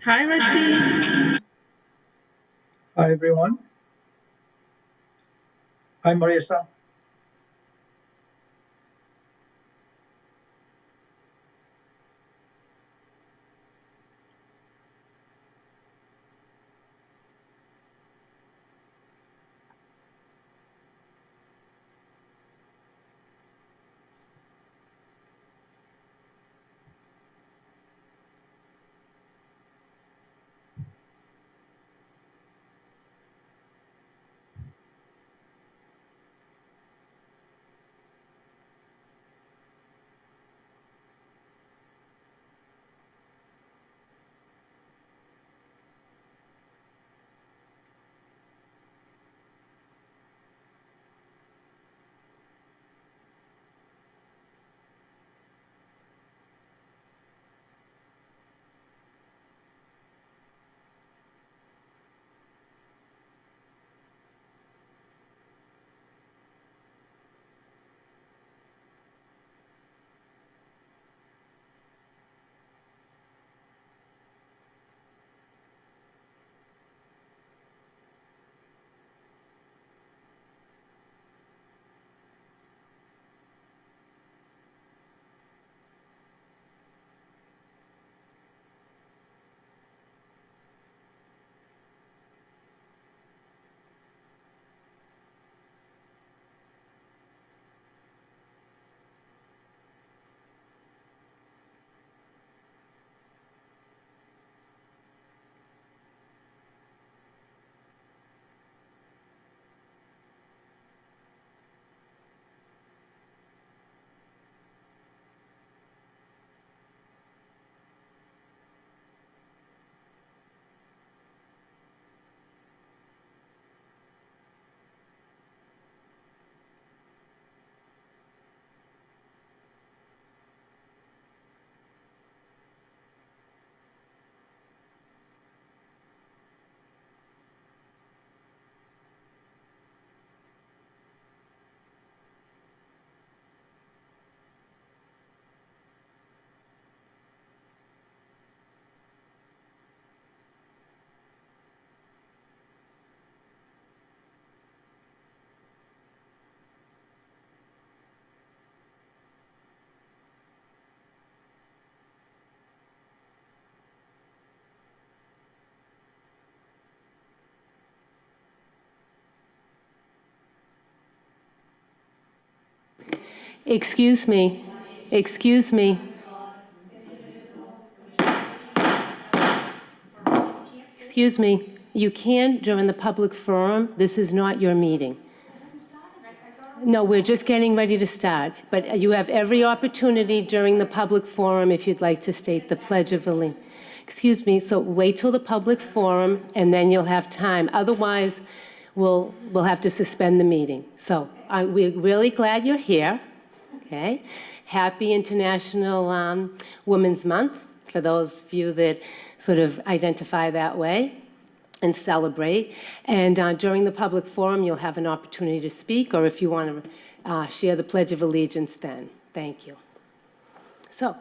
Hi, Rashid. Hi, everyone. Hi, Marisa. Excuse me. Excuse me. Excuse me. You can during the public forum. This is not your meeting. No, we're just getting ready to start. But you have every opportunity during the public forum if you'd like to state the Pledge of Allegiance. Excuse me. So wait till the public forum, and then you'll have time. Otherwise, we'll have to suspend the meeting. So we're really glad you're here. Okay. Happy International Women's Month for those of you that sort of identify that way and celebrate. And during the public forum, you'll have an opportunity to speak, or if you want to share the Pledge of Allegiance then. Thank you. So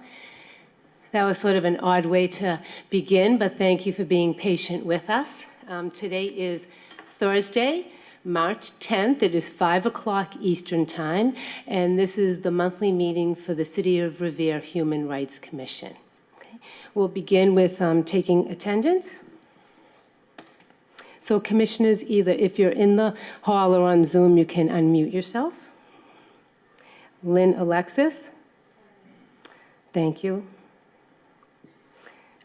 that was sort of an odd way to begin, but thank you for being patient with us. Today is Thursday, March 10th. It is 5 o'clock Eastern Time, and this is the monthly meeting for the City of Revere Human Rights Commission. Okay. We'll begin with taking attendance. So commissioners, either if you're in the hall or on Zoom, you can unmute yourself. Lynn Alexis. Thank you.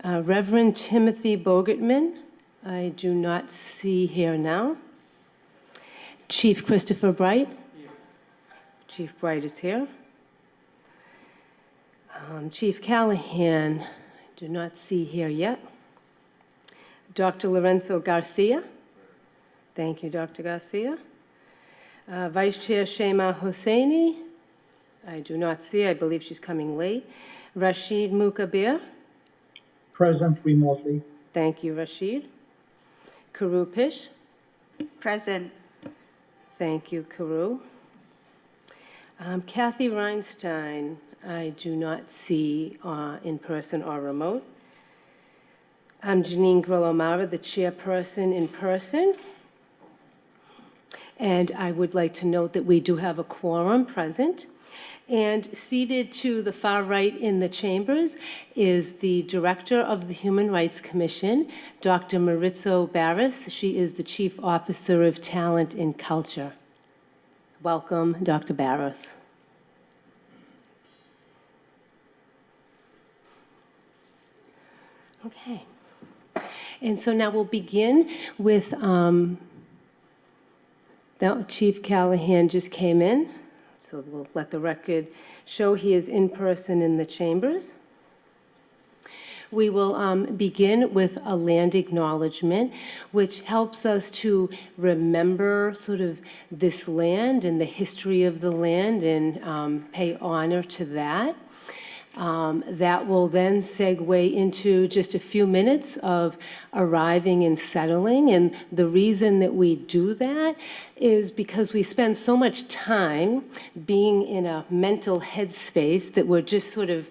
Reverend Timothy Bogertman, I do not see here now. Chief Christopher Bright. Here. Chief Bright is here. Chief Callahan, I do not see here yet. Dr. Lorenzo Garcia. Thank you, Dr. Garcia. Vice Chair Shema Hosseini. I do not see. I believe she's coming late. Rashid Mukabir. Present remotely. Thank you, Rashid. Karu Pish. Present. Thank you, Karu. Kathy Reinstein, I do not see in person or remote. I'm Janine Grillo-Mara, the chairperson in person. And I would like to note that we do have a quorum present. And seated to the far right in the chambers is the Director of the Human Rights Commission, Dr. Maritza Barris. She is the Chief Officer of Talent and Culture. Welcome, Dr. Barris. Okay. And so now we'll begin with, Chief Callahan just came in, so we'll let the record show he is in person in the chambers. We will begin with a land acknowledgement, which helps us to remember sort of this land and the history of the land and pay honor to that. That will then segue into just a few minutes of arriving and settling. And the reason that we do that is because we spend so much time being in a mental headspace that we're just sort of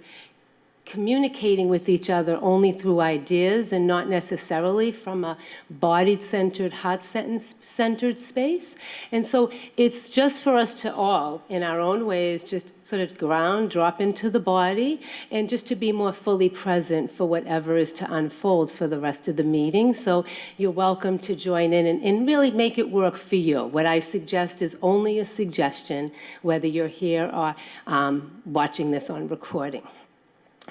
communicating with each other only through ideas and not necessarily from a body-centered, heart-centered space. And so it's just for us to all, in our own ways, just sort of ground, drop into the body, and just to be more fully present for whatever is to unfold for the rest of the meeting. So you're welcome to join in and really make it work for you. What I suggest is only a suggestion, whether you're here or watching this on recording.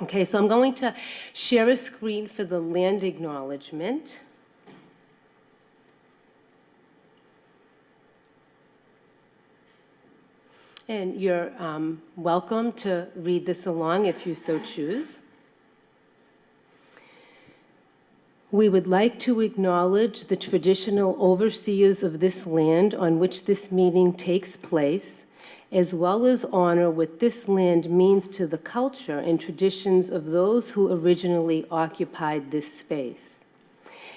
Okay, so I'm going to share a screen for the land acknowledgement. And you're welcome to read this along if you so choose. We would like to acknowledge the traditional overseers of this land on which this meeting takes place, as well as honor what this land means to the culture and traditions of those who originally occupied this space.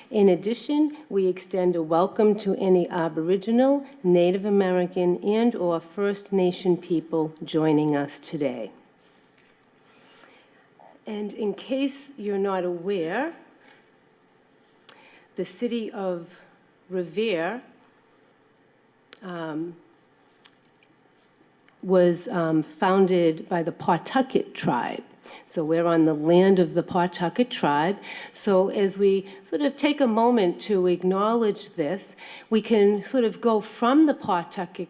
In addition, we extend a welcome to any Aboriginal, Native American, and/or First Nation people joining us today. And in case you're not aware, the city of Revere was founded by the Pawtucket tribe. So we're on the land of the Pawtucket tribe. So as we sort of take a moment to acknowledge this, we can sort of go from the Pawtucket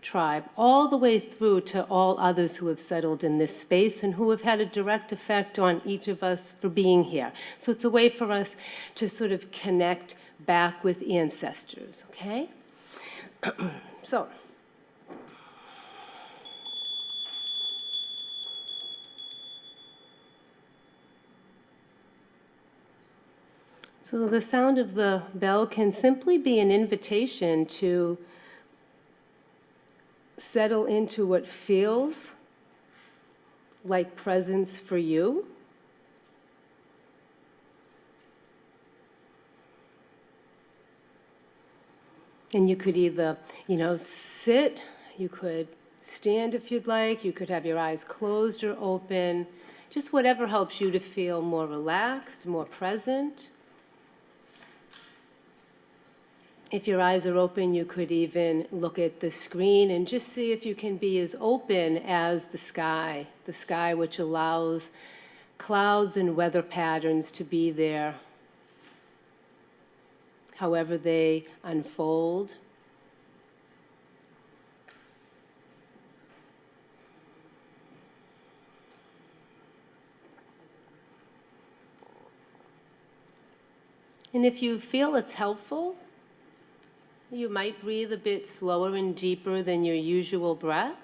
tribe all the way through to all others who have settled in this space and who have had a direct effect on each of us for being here. So it's a way for us to sort of connect back with ancestors, okay? So the sound of the bell can simply be an invitation to settle into what feels like presence for you. And you could either, sit, you could stand if you'd like, you could have your eyes closed or open, just whatever helps you to feel more relaxed, more present. If your eyes are open, you could even look at the screen and just see if you can be as open as the sky which allows clouds and weather patterns to be there, however they unfold. And if you feel it's helpful, you might breathe a bit slower and deeper than your usual breath.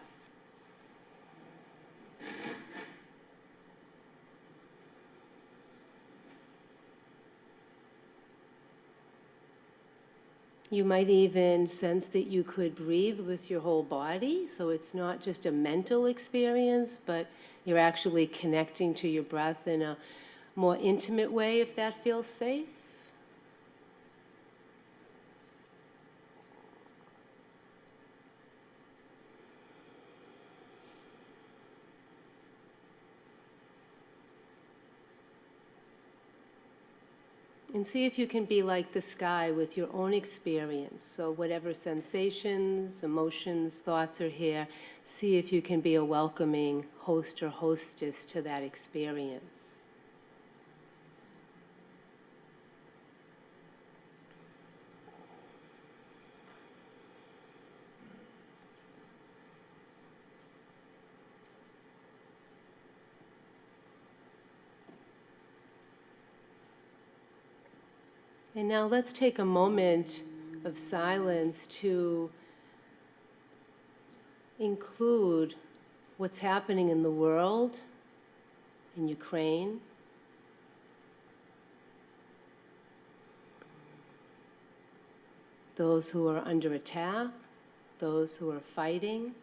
You might even sense that you could breathe with your whole body, so it's not just a mental experience, but you're actually connecting to your breath in a more intimate way if that feels safe. And see if you can be like the sky with your own experience. So whatever sensations, emotions, thoughts are here, see if you can be a welcoming host or hostess to that experience. And now let's take a moment of silence to include what's happening in the world, in Ukraine, those who are under attack, those who are fighting,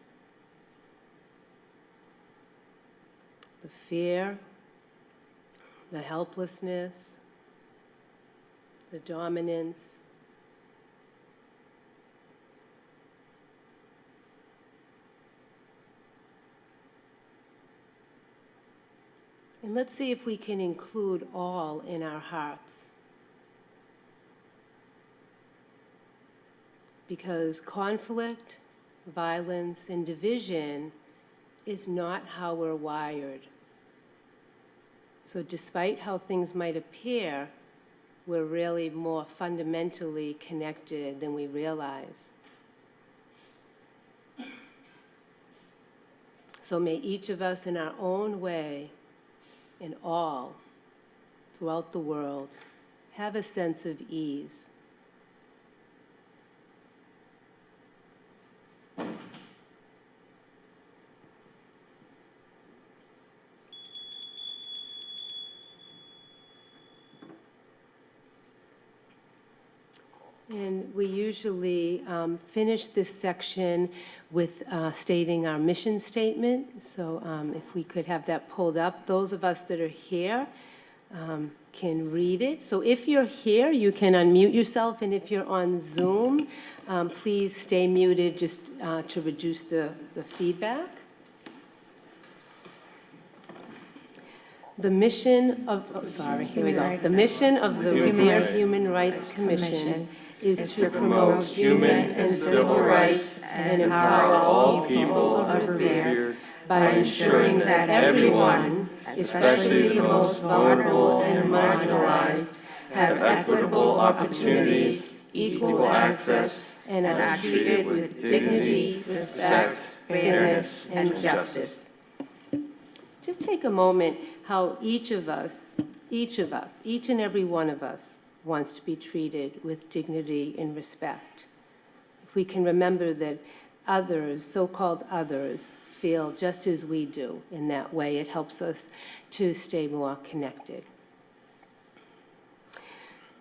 the fear, the helplessness, the dominance. And let's see if we can include all in our hearts. Because conflict, violence, and division is not how we're wired. So despite how things might appear, we're really more fundamentally connected than we realize. So may each of us in our own way, in all, throughout the world, have a sense of ease. And we usually finish this section with stating our mission statement. So if we could have that pulled up, those of us that are here can read it. So if you're here, you can unmute yourself, and if you're on Zoom, please stay muted just to reduce the feedback. The mission of, here we go. The mission of the Revere Human Rights Commission is to promote human and civil rights and empower all people of Revere by ensuring that everyone, especially the most vulnerable and marginalized, have equitable opportunities, equal access, and are treated with dignity, respect, fairness, and justice. Just take a moment how each and every one of us wants to be treated with dignity and respect. If we can remember that others, so-called others, feel just as we do in that way, it helps us to stay more connected.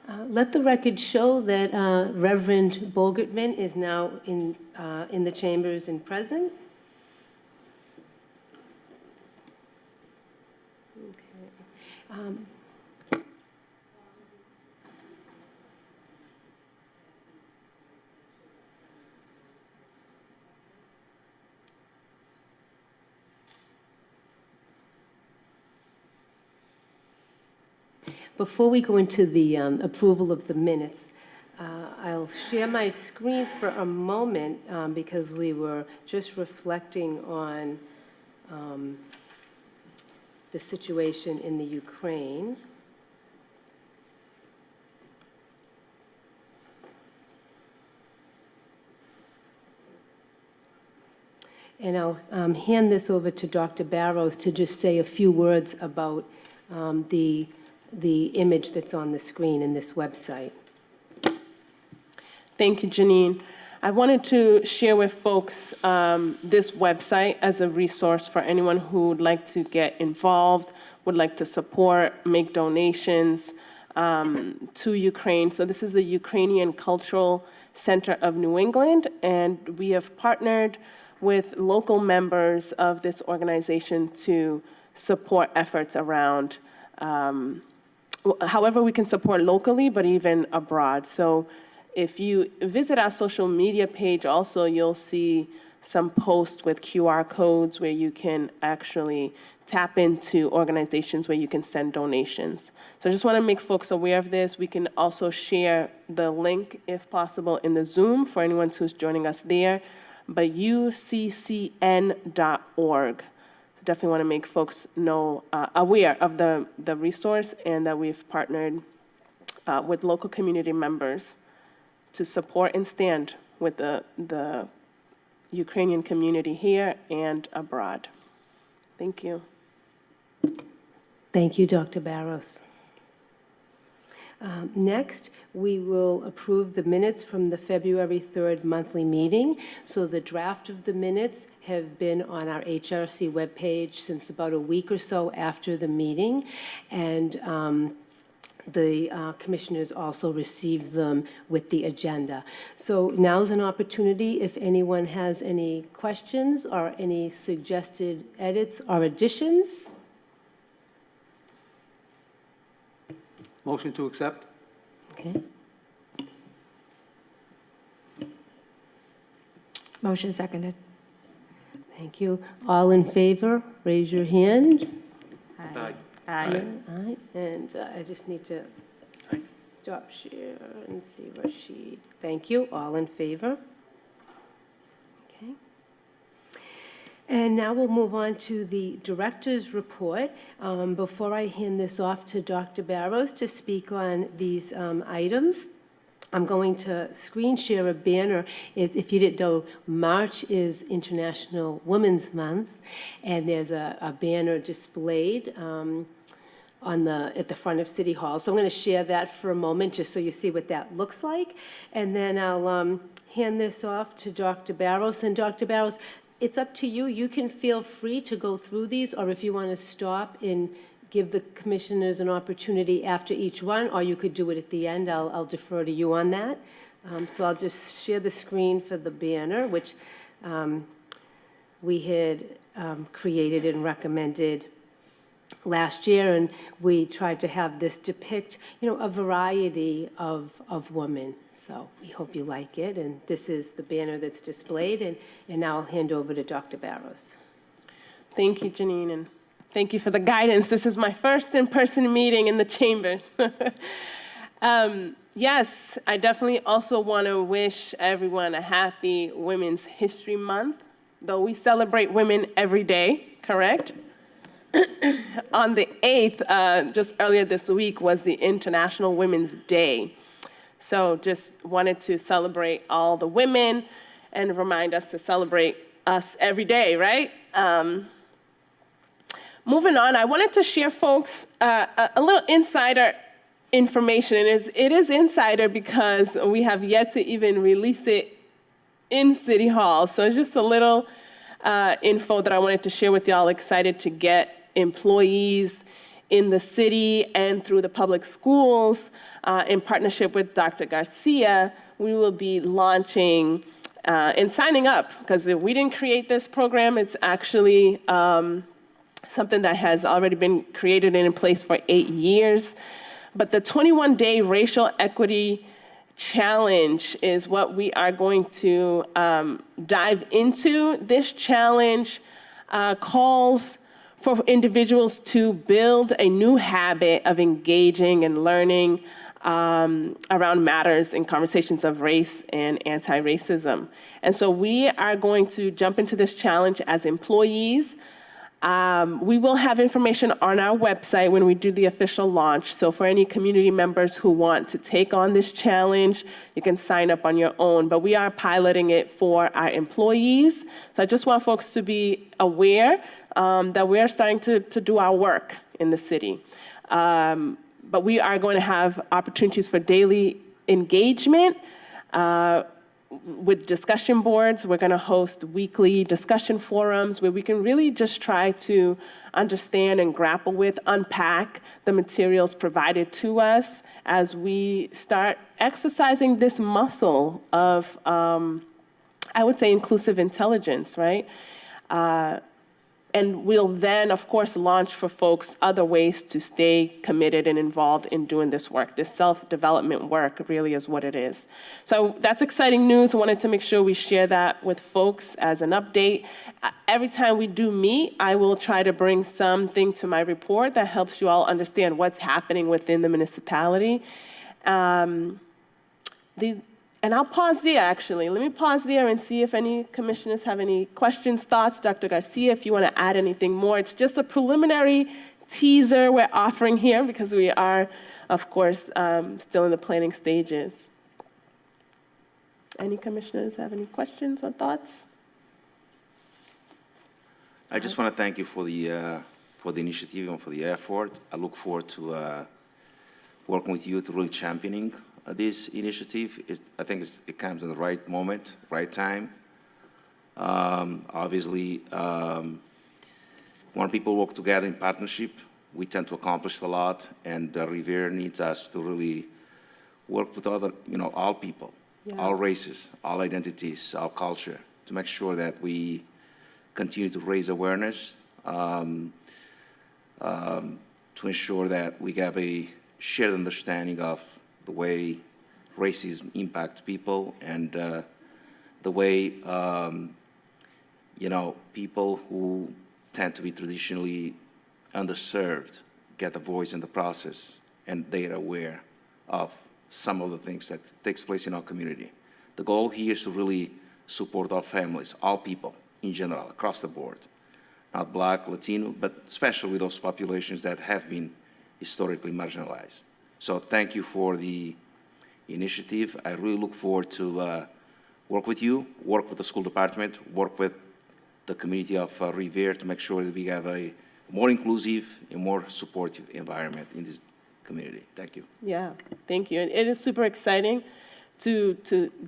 Let the record show that Reverend Bogertman is now in the chambers and present. Okay. Before we go into the approval of the minutes, I'll share my screen for a moment because we were just reflecting on the situation in the Ukraine. And I'll hand this over to Dr. Barrows to just say a few words about the image that's on the screen in this website. Thank you, Janine. I wanted to share with folks this website as a resource for anyone who would like to get involved, would like to support, make donations to Ukraine. So this is the Ukrainian Cultural Center of New England, and we have partnered with local members of this organization to support efforts around however we can support locally, but even abroad. So if you visit our social media page also, you'll see some posts with QR codes where you can actually tap into organizations where you can send donations. So I just want to make folks aware of this. We can also share the link, if possible, in the Zoom for anyone who's joining us there, but uccn.org. So definitely want to make folks know, aware of the resource, and that we've partnered with local community members to support and stand with the Ukrainian community here and abroad. Thank you. Thank you, Dr. Barros. Next, we will approve the minutes from the February 3rd monthly meeting. So the draft of the minutes have been on our HRC webpage since about a week or so after the meeting, and the commissioners also received them with the agenda. So now's an opportunity if anyone has any questions or any suggested edits or additions. Motion to accept? Okay. Motion seconded. Thank you. All in favor, raise your hand. Aye. Aye. Aye. And I just need to stop share and see Rashid. Thank you. All in favor? Okay. And now we'll move on to the director's report. Before I hand this off to Dr. Barros to speak on these items, I'm going to screen share a banner. If you didn't know, March is International Women's Month, and there's a banner displayed at the front of City Hall. So I'm going to share that for a moment, just so you see what that looks like. And then I'll hand this off to Dr. Barros. And Dr. Barros, it's up to you. You can feel free to go through these, or if you want to stop and give the commissioners an opportunity after each one, or you could do it at the end. I'll defer to you on that. So I'll just share the screen for the banner, which we had created and recommended last year, and we tried to have this depict, a variety of women. So we hope you like it, and this is the banner that's displayed, and now I'll hand over to Dr. Barros. Thank you, Janine, and thank you for the guidance. This is my first in-person meeting in the chambers. Yes, I definitely also want to wish everyone a happy Women's History Month, though we celebrate women every day, correct? On the 8th, just earlier this week, was the International Women's Day. So just wanted to celebrate all the women and remind us to celebrate us every day, right? Moving on, I wanted to share, folks, a little insider information. And it is insider because we have yet to even release it in City Hall. So just a little info that I wanted to share with y'all. Excited to get employees in the city and through the public schools in partnership with Dr. Garcia. We will be launching and signing up, because if we didn't create this program, it's actually something that has already been created and in place for 8 years. But the 21-day racial equity challenge is what we are going to dive into. This challenge calls for individuals to build a new habit of engaging and learning around matters and conversations of race and anti-racism. And so we are going to jump into this challenge as employees. We will have information on our website when we do the official launch. So for any community members who want to take on this challenge, you can sign up on your own. But we are piloting it for our employees. So I just want folks to be aware that we are starting to do our work in the city. But we are going to have opportunities for daily engagement with discussion boards. We're going to host weekly discussion forums where we can really just try to understand and grapple with, unpack the materials provided to us as we start exercising this muscle of, I would say, inclusive intelligence, right? And we'll then, of course, launch for folks other ways to stay committed and involved in doing this work. This self-development work really is what it is. So that's exciting news. I wanted to make sure we share that with folks as an update. Every time we do meet, I will try to bring something to my report that helps you all understand what's happening within the municipality. And I'll pause there, actually. Let me pause there and see if any commissioners have any questions, thoughts. Dr. Garcia, if you want to add anything more. It's just a preliminary teaser we're offering here because we are, of course, still in the planning stages. Any commissioners have any questions or thoughts? I just want to thank you for the initiative and for the effort. I look forward to working with you to really championing this initiative. I think it comes in the right moment, right time. Obviously, when people work together in partnership, we tend to accomplish a lot, and Revere needs us to really work with other, all people, all races, all identities, all culture, to make sure that we continue to raise awareness, to ensure that we have a shared understanding of the way racism impacts people and the way, people who tend to be traditionally underserved get a voice in the process, and they are aware of some of the things that takes place in our community. The goal here is to really support our families, all people in general, across the board, not Black, Latino, but especially those populations that have been historically marginalized. So thank you for the initiative. I really look forward to work with you, work with the school department, work with the community of Revere to make sure that we have a more inclusive and more supportive environment in this community. Thank you. Yeah, thank you. And it is super exciting to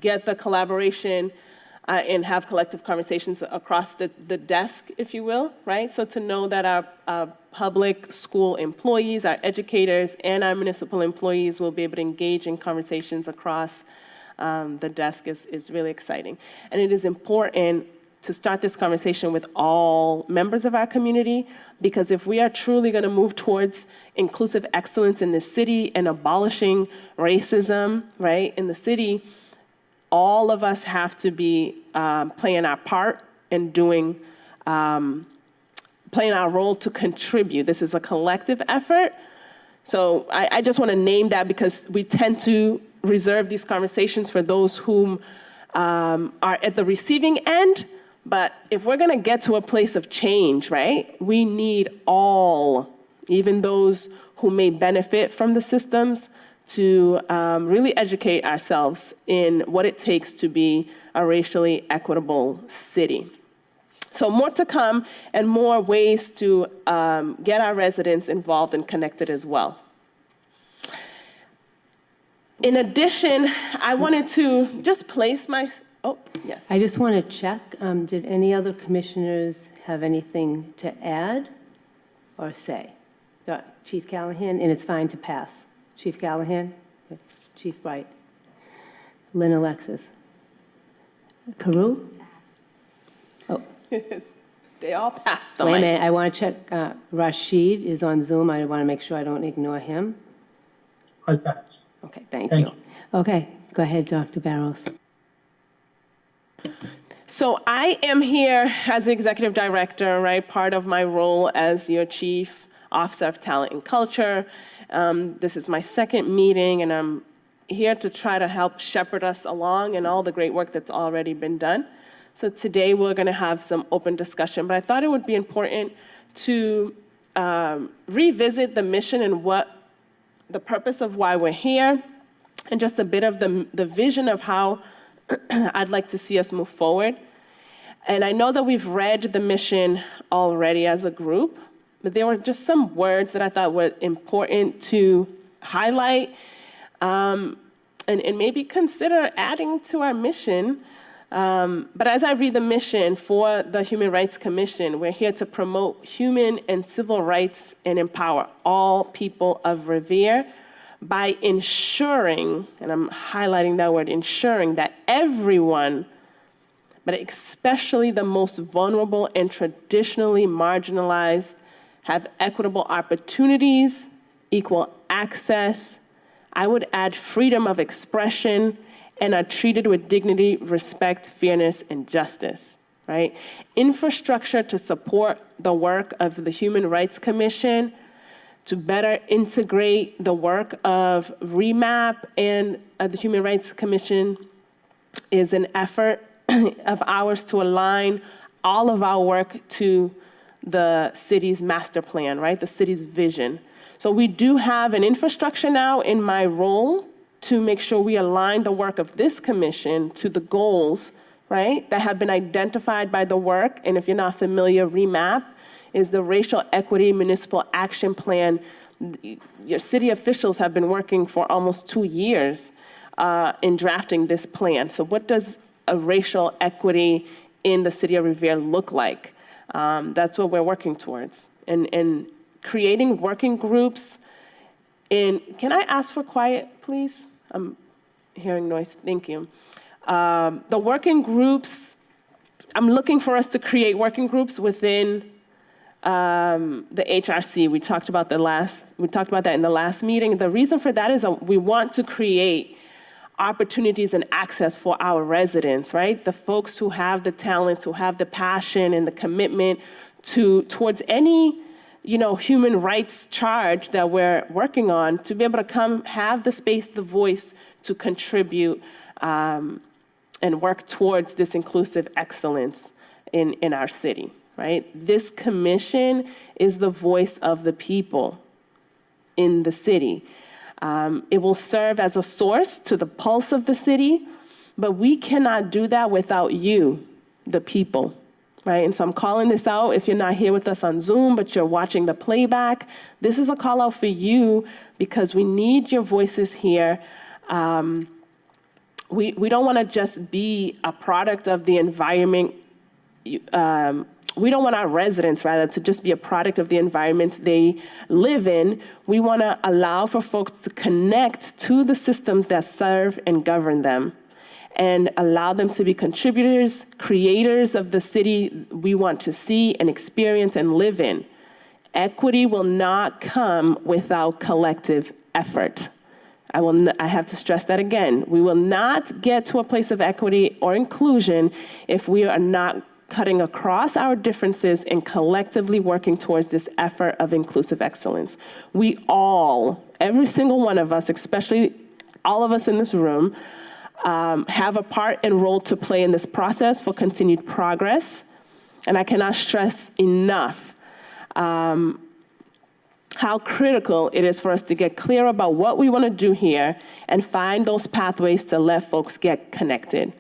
get the collaboration and have collective conversations across the desk, if you will, right? So to know that our public school employees, our educators, and our municipal employees will be able to engage in conversations across the desk is really exciting. And it is important to start this conversation with all members of our community, because if we are truly going to move towards inclusive excellence in the city and abolishing racism, right, in the city, all of us have to be playing our part and doing, playing our role to contribute. This is a collective effort. So I just want to name that because we tend to reserve these conversations for those whom are at the receiving end. But if we're going to get to a place of change, right, we need all, even those who may benefit from the systems, to really educate ourselves in what it takes to be a racially equitable city. So more to come and more ways to get our residents involved and connected as well. In addition, I wanted to just place my, oh, yes. I just want to check, did any other commissioners have anything to add or say? Chief Callahan, and it's fine to pass. Chief Callahan, Chief Bright, Lynn Alexis, Carew? Oh. They all passed the Wait a mic. minute, I want to check, Rashid is on Zoom, I want to make sure I don't ignore him. I'll pass. Okay, thank Thank you. Okay, go ahead, Dr. Barros. So I am here as the executive director, right? Part of my role as your chief officer of talent and culture. This is my second meeting, and I'm here to try to help shepherd us along in all the great work that's already been done. So today we're going to have some open discussion, but I thought it would be important to revisit the mission and what the purpose of why we're here, and just a bit of the vision of how I'd like to see us move forward. And I know that we've read the mission already as a group, but there were just some words that I thought were important to highlight and maybe consider adding to our mission. But as I read the mission for the Human Rights Commission, we're here to promote human and civil rights and empower all people of Revere by ensuring, and I'm highlighting that word, ensuring that everyone but especially the most vulnerable and traditionally marginalized have equitable opportunities, equal access. I would add freedom of expression, and are treated with dignity, respect, fairness, and justice, right? Infrastructure to support the work of the Human Rights Commission, to better integrate the work of REMAP and the Human Rights Commission is an effort of ours to align all of our work to the city's master plan, right? The city's vision. So we do have an infrastructure now in my role to make sure we align the work of this commission to the goals, right, that have been identified by the work. And if you're not familiar, REMAP is the Racial Equity Municipal Action Plan. Your city officials have been working for almost 2 years in drafting this plan. So what does a racial equity in the city of Revere look like? That's what we're working towards. And creating working groups in, can I ask for quiet, please? I'm hearing noise, thank you. The working groups, I'm looking for us to create working groups within the HRC. We talked about that in the last meeting. The reason for that is we want to create opportunities and access for our residents, right? The folks who have the talents, who have the passion and the commitment towards any, human rights charge that we're working on, to be able to come have the space, the voice to contribute and work towards this inclusive excellence in our city, right? This commission is the voice of the people in the city. It will serve as a source to the pulse of the city, but we cannot do that without you, the people, right? And so I'm calling this out. If you're not here with us on Zoom, but you're watching the playback, this is a call out for you because we need your voices here. We don't want to just be a product of the environment. We don't want our residents, rather, to just be a product of the environment they live in. We want to allow for folks to connect to the systems that serve and govern them and allow them to be contributors, creators of the city we want to see and experience and live in. Equity will not come without collective effort. I have to stress that again. We will not get to a place of equity or inclusion if we are not cutting across our differences and collectively working towards this effort of inclusive excellence. We all, every single one of us, especially all of us in this room, have a part and role to play in this process for continued progress. And I cannot stress enough how critical it is for us to get clear about what we want to do here and find those pathways to let folks get connected.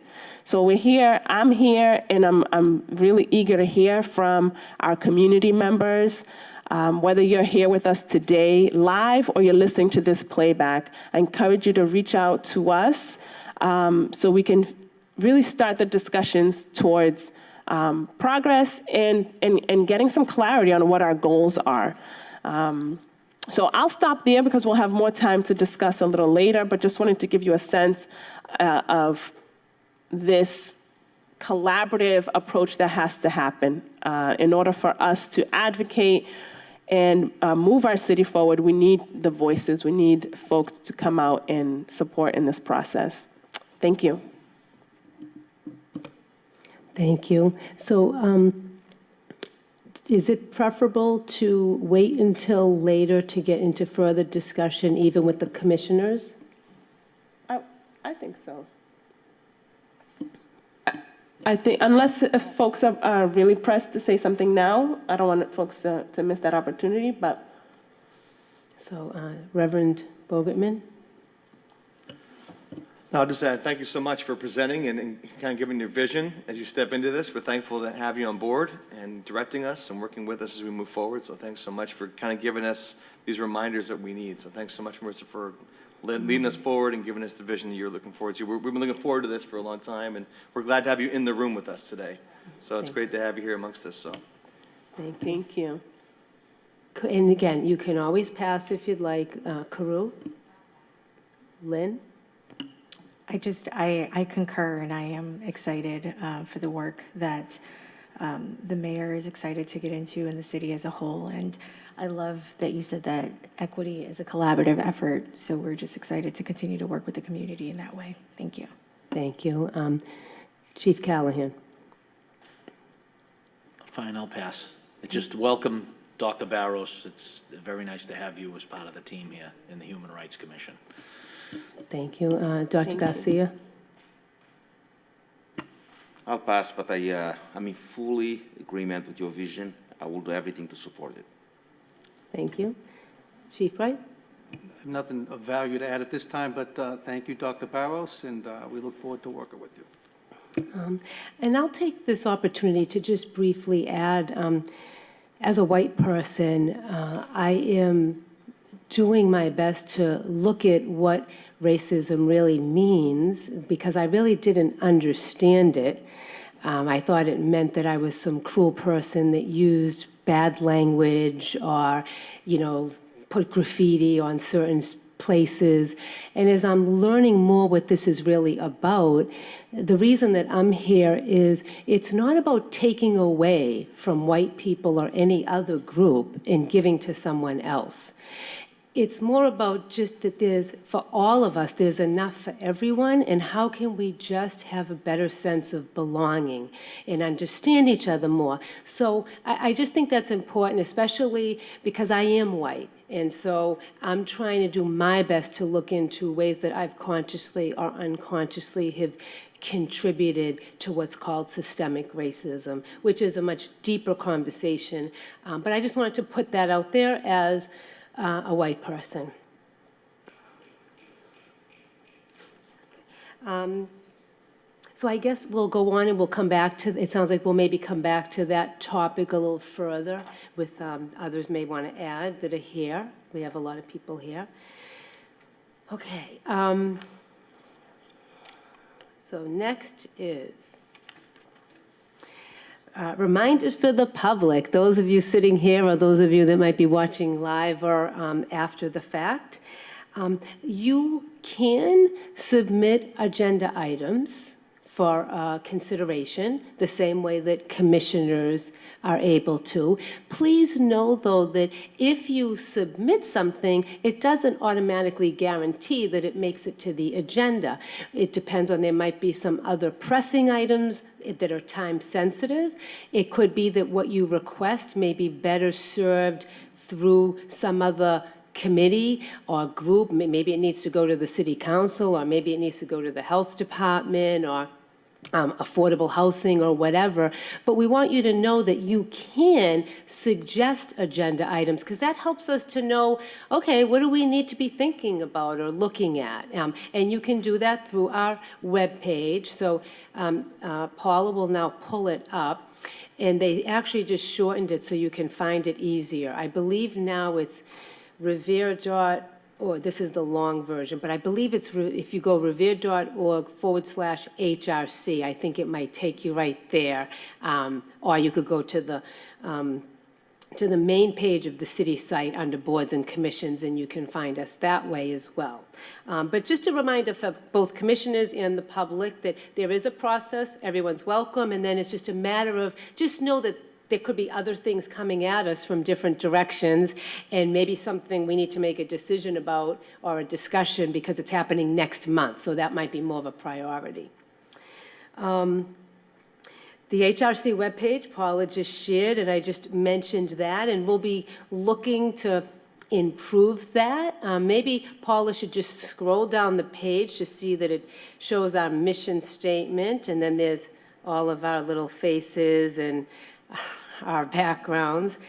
So we're here, I'm here, and I'm really eager to hear from our community members. Whether you're here with us today live or you're listening to this playback, I encourage you to reach out to us so we can really start the discussions towards progress and getting some clarity on what our goals are. So I'll stop there because we'll have more time to discuss a little later, but just wanted to give you a sense of this collaborative approach that has to happen. In order for us to advocate and move our city forward, we need the voices, we need folks to come out and support in this process. Thank you. Thank you. So is it preferable to wait until later to get into further discussion, even with the commissioners? I think so. I think, unless if folks are really pressed to say something now, I don't want folks to miss that opportunity, but. So Reverend Bogertman? No, I'll just thank you so much for presenting and kind of giving your vision as you step into this. We're thankful to have you on board and directing us and working with us as we move forward. So thanks so much for kind of giving us these reminders that we need. So thanks so much, Marissa, for leading us forward and giving us the vision that you're looking forward to. We've been looking forward to this for a long time, and we're glad to have you in the room with us today. So it's great to have you here amongst us. So Thank you. And again, you can always pass if you'd like. Carew? Lynn? I concur, and I am excited for the work that the mayor is excited to get into and the city as a whole. And I love that you said that equity is a collaborative effort, so we're just excited to continue to work with the community in that way. Thank you. Thank you. Chief Callahan. Fine, I'll pass. Just welcome Dr. Barros. It's very nice to have you as part of the team here in the Human Rights Commission. Thank you. Dr. Garcia? I'll pass, but I'm in fully agreement with your vision. I will do everything to support it. Thank you. Chief Wright? I have nothing of value to add at this time, but thank you, Dr. Barros, and we look forward to working with you. And I'll take this opportunity to just briefly add, as a white person, I am doing my best to look at what racism really means, because I really didn't understand it. I thought it meant that I was some cruel person that used bad language or, put graffiti on certain places. And as I'm learning more what this is really about, the reason that I'm here is it's not about taking away from white people or any other group and giving to someone else. It's more about just that for all of us, there's enough for everyone, and how can we just have a better sense of belonging and understand each other more. So I just think that's important, especially because I am white. And so I'm trying to do my best to look into ways that I've consciously or unconsciously have contributed to what's called systemic racism, which is a much deeper conversation. But I just wanted to put that out there as a white person. So I guess we'll go on and we'll come back to, it sounds like we'll maybe come back to that topic a little further with others may want to add that are here. We have a lot of people here. Okay. So next is reminders for the public, those of you sitting here or those of you that might be watching live or after the fact. You can submit agenda items for consideration, the same way that commissioners are able to. Please know, though, that if you submit something, it doesn't automatically guarantee that it makes it to the agenda. It depends on, there might be some other pressing items that are time sensitive. It could be that what you request may be better served through some other committee or group. Maybe it needs to go to the city council, or maybe it needs to go to the health department, or affordable housing or whatever. But we want you to know that you can suggest agenda items, because that helps us to know, okay, what do we need to be thinking about or looking at? And you can do that through our webpage. So Paula will now pull it up. And they actually just shortened it so you can find it easier. I believe now it's revere.org. This is the long version, but I believe it's, if you go revere.org/HRC, I think it might take you right there. Or you could go to the main page of the city site under boards and commissions, and you can find us that way as well. But just a reminder for both commissioners and the public that there is a process, everyone's welcome, and then it's just a matter of, just know that there could be other things coming at us from different directions, and maybe something we need to make a decision about or a discussion because it's happening next month, so that might be more of a priority. The HRC webpage, Paula just shared, and I just mentioned that, and we'll be looking to improve that. Maybe Paula should just scroll down the page to see that it shows our mission statement, and then there's all of our little faces and our backgrounds.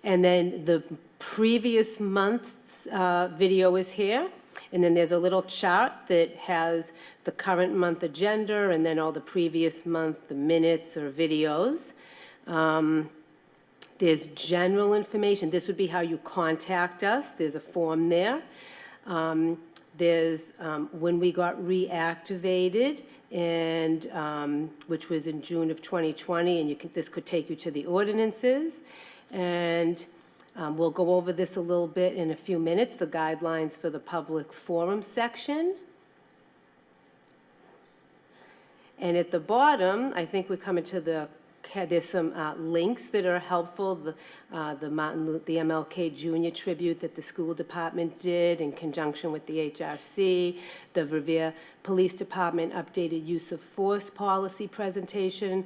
And then the previous month's video is here. And then there's a little chart that has the current month agenda and then all the previous month, the minutes or videos. There's general information. This would be how you contact us. There's a form there. There's when we got reactivated, and which was in June of 2020, and this could take you to the ordinances. And we'll go over this a little bit in a few minutes, the guidelines for the public forum section. And at the bottom, I think we're coming to there's some links that are helpful. The MLK Junior tribute that the school department did in conjunction with the HRC, the Revere Police Department updated use of force policy presentation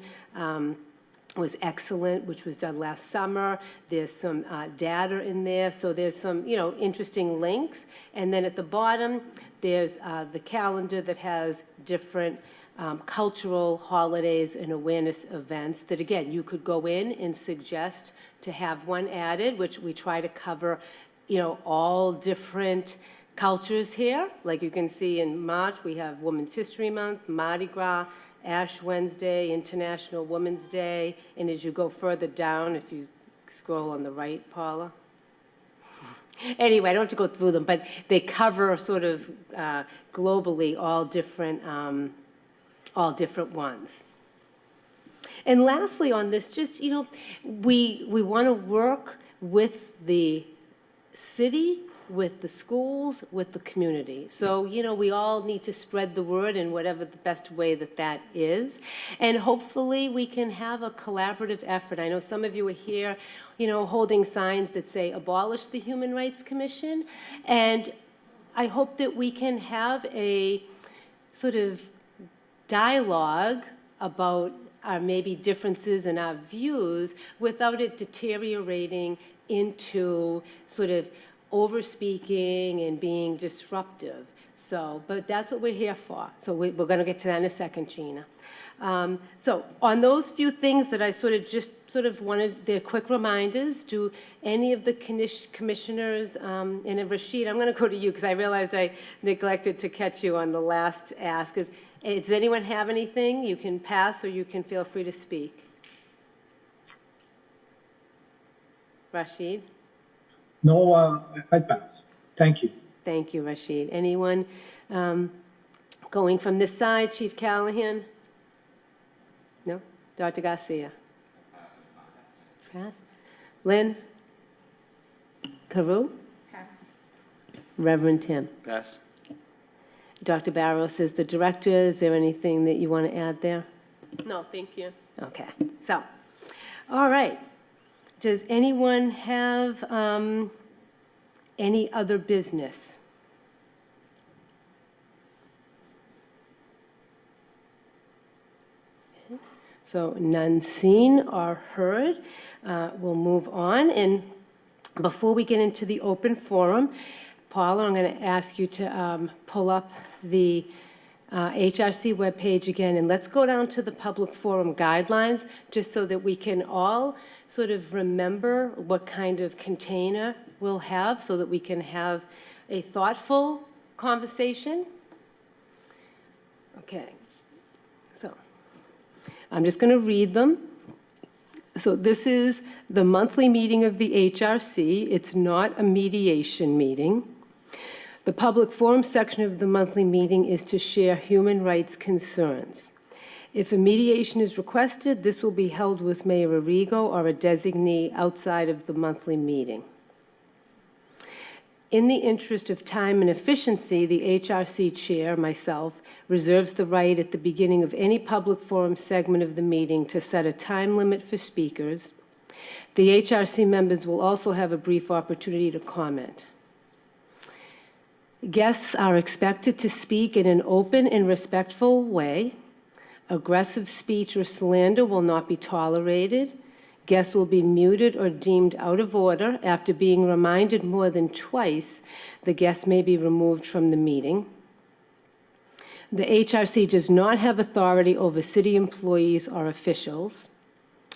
was excellent, which was done last summer. There's some data in there, so there's some, interesting links. And then at the bottom, there's the calendar that has different cultural holidays and awareness events that, again, you could go in and suggest to have one added, which we try to cover, all different cultures here. Like you can see in March, we have Women's History Month, Mardi Gras, Ash Wednesday, International Women's Day, and as you go further down, if you scroll on the right, Paula. Anyway, I don't have to go through them, but they cover sort of globally all different ones. And lastly on this, just, we want to work with the city, with the schools, with the community. So, we all need to spread the word in whatever the best way that is. And hopefully we can have a collaborative effort. I know some of you are here, holding signs that say abolish the Human Rights Commission. And I hope that we can have a sort of dialogue about our maybe differences in our views without it deteriorating into sort of over-speaking and being disruptive. So, but that's what we're here for. So we're going to get to that in a second, Gina. So on those few things that I sort of wanted, they're quick reminders. Do any of the commissioners, and Rashid, I'm going to go to you because I realized I neglected to catch you on the last ask. Does anyone have anything? You can pass or you can feel free to speak. Rashid? No, I pass. Thank you. Thank you, Rashid. Anyone going from this side? Chief Callahan? No? Dr. Garcia? Pass. Lynn? Carew? Pass. Reverend Tim? Pass. Dr. Barros is the director. Is there anything that you want to add there? No, thank you. Okay. So, all right. Does anyone have any other business? Okay. So none seen or heard. We'll move on. And before we get into the open forum, Paula, I'm going to ask you to pull up the HRC webpage again, and let's go down to the public forum guidelines, just so that we can all sort of remember what kind of container we'll have, so that we can have a thoughtful conversation. Okay, so I'm just going to read them. So this is the monthly meeting of the HRC. It's not a mediation meeting. The public forum section of the monthly meeting is to share human rights concerns. If a mediation is requested, this will be held with Mayor Arrigo or a designee outside of the monthly meeting. In the interest of time and efficiency, the HRC chair, myself, reserves the right at the beginning of any public forum segment of the meeting to set a time limit for speakers. The HRC members will also have a brief opportunity to comment. Guests are expected to speak in an open and respectful way. Aggressive speech or slander will not be tolerated. Guests will be muted or deemed out of order. After being reminded more than twice, the guest may be removed from the meeting. The HRC does not have authority over city employees or officials.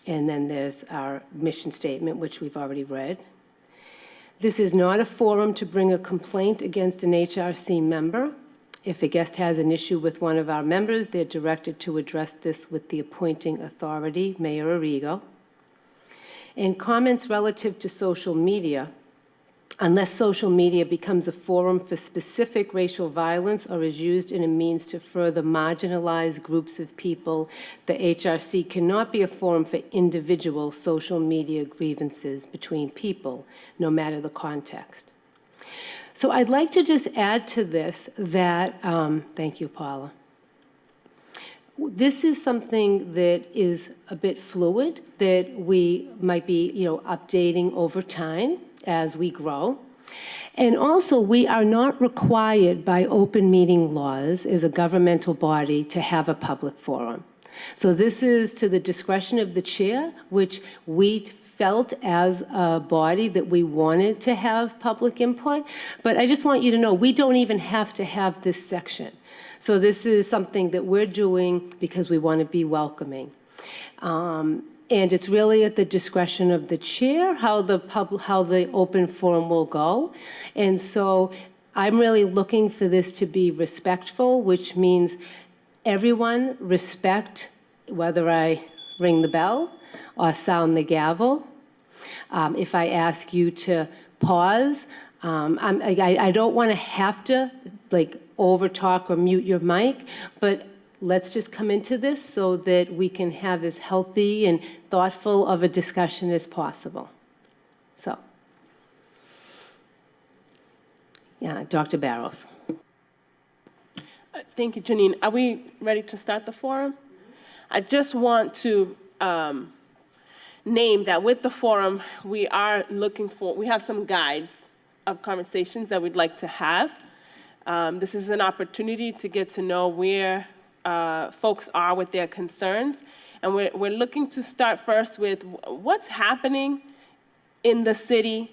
And then there's our mission statement, which we've already read. This is not a forum to bring a complaint against an HRC member. If a guest has an issue with one of our members, they're directed to address this with the appointing authority, Mayor Arrigo. And comments relative to social media, unless social media becomes a forum for specific racial violence or is used in a means to further marginalize groups of people, the HRC cannot be a forum for individual social media grievances between people, no matter the context. So I'd like to just add to this that, thank you, Paula. this is something that is a bit fluid, that we might be, updating over time as we grow. And also, we are not required by open meeting laws as a governmental body to have a public forum. So this is to the discretion of the chair, which we felt as a body that we wanted to have public input. But I just want you to know, we don't even have to have this section. So this is something that we're doing because we want to be welcoming. And it's really at the discretion of the chair how the open forum will go. And so I'm really looking for this to be respectful, which means everyone respect whether I ring the bell or sound the gavel. If I ask you to pause, I don't want to have to over-talk or mute your mic, but let's just come into this so that we can have as healthy and thoughtful of a discussion as possible. So, yeah, Dr. Barros. Thank you, Janine. Are we ready to start the forum? I just want to name that with the forum, we have some guides of conversations that we'd like to have. This is an opportunity to get to know where folks are with their concerns. And we're looking to start first with what's happening in the city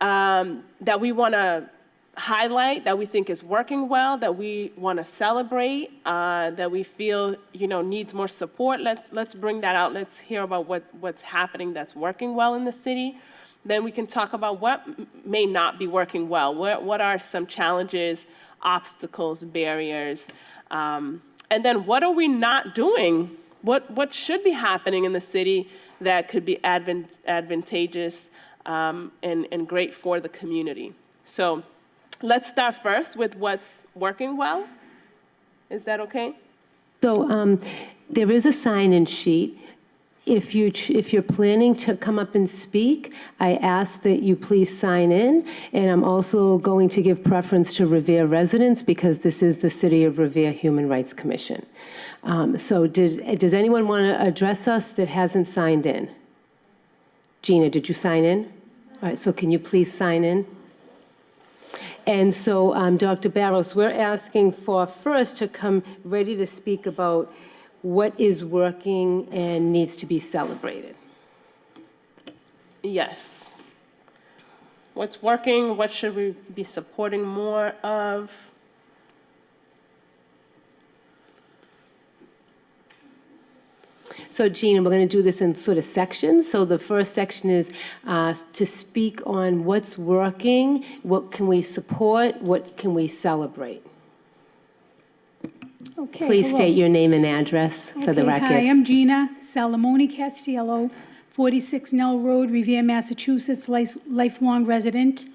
that we want to highlight, that we think is working well, that we want to celebrate, that we feel needs more support. Let's bring that out. Let's hear about what's happening that's working well in the city. Then we can talk about what may not be working well. What are some challenges, obstacles, barriers, and then what are we not doing? What should be happening in the city that could be advantageous and great for the community? So let's start first with what's working well. Is that okay? So there is a sign-in sheet. If you're planning to come up and speak, I ask that you please sign in. And I'm also going to give preference to Revere residents because this is the City of Revere Human Rights Commission. So does anyone want to address us that hasn't signed in? Gina, did you sign in? All right, so can you please sign in? And so, Dr. Barros, we're asking for first to come ready to speak about what is working and needs to be celebrated. Yes. What's working? What should we be supporting more of? So, Gina, we're going to do this in sort of sections. So the first section is to speak on what's working, what can we support, what can we celebrate. Okay, Please hello. state your name and address for the record. Hi, I'm Gina Salamone Castiello, 46 Nell Road, Revere, Massachusetts, lifelong resident.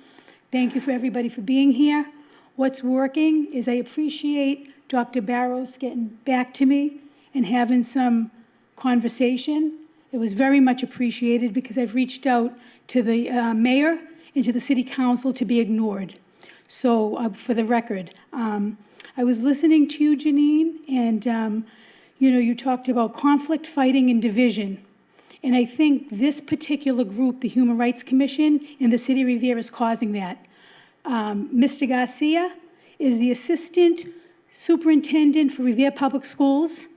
Thank you for everybody for being here. What's working is I appreciate Dr. Barros getting back to me and having some conversation. It was very much appreciated because I've reached out to the mayor and to the city council to be ignored. So for the record, I was listening to you, Janine, and you talked about conflict, fighting, and division. And I think this particular group, the Human Rights Commission in the city of Revere, is causing that. Mr. Garcia is the assistant superintendent for Revere Public Schools.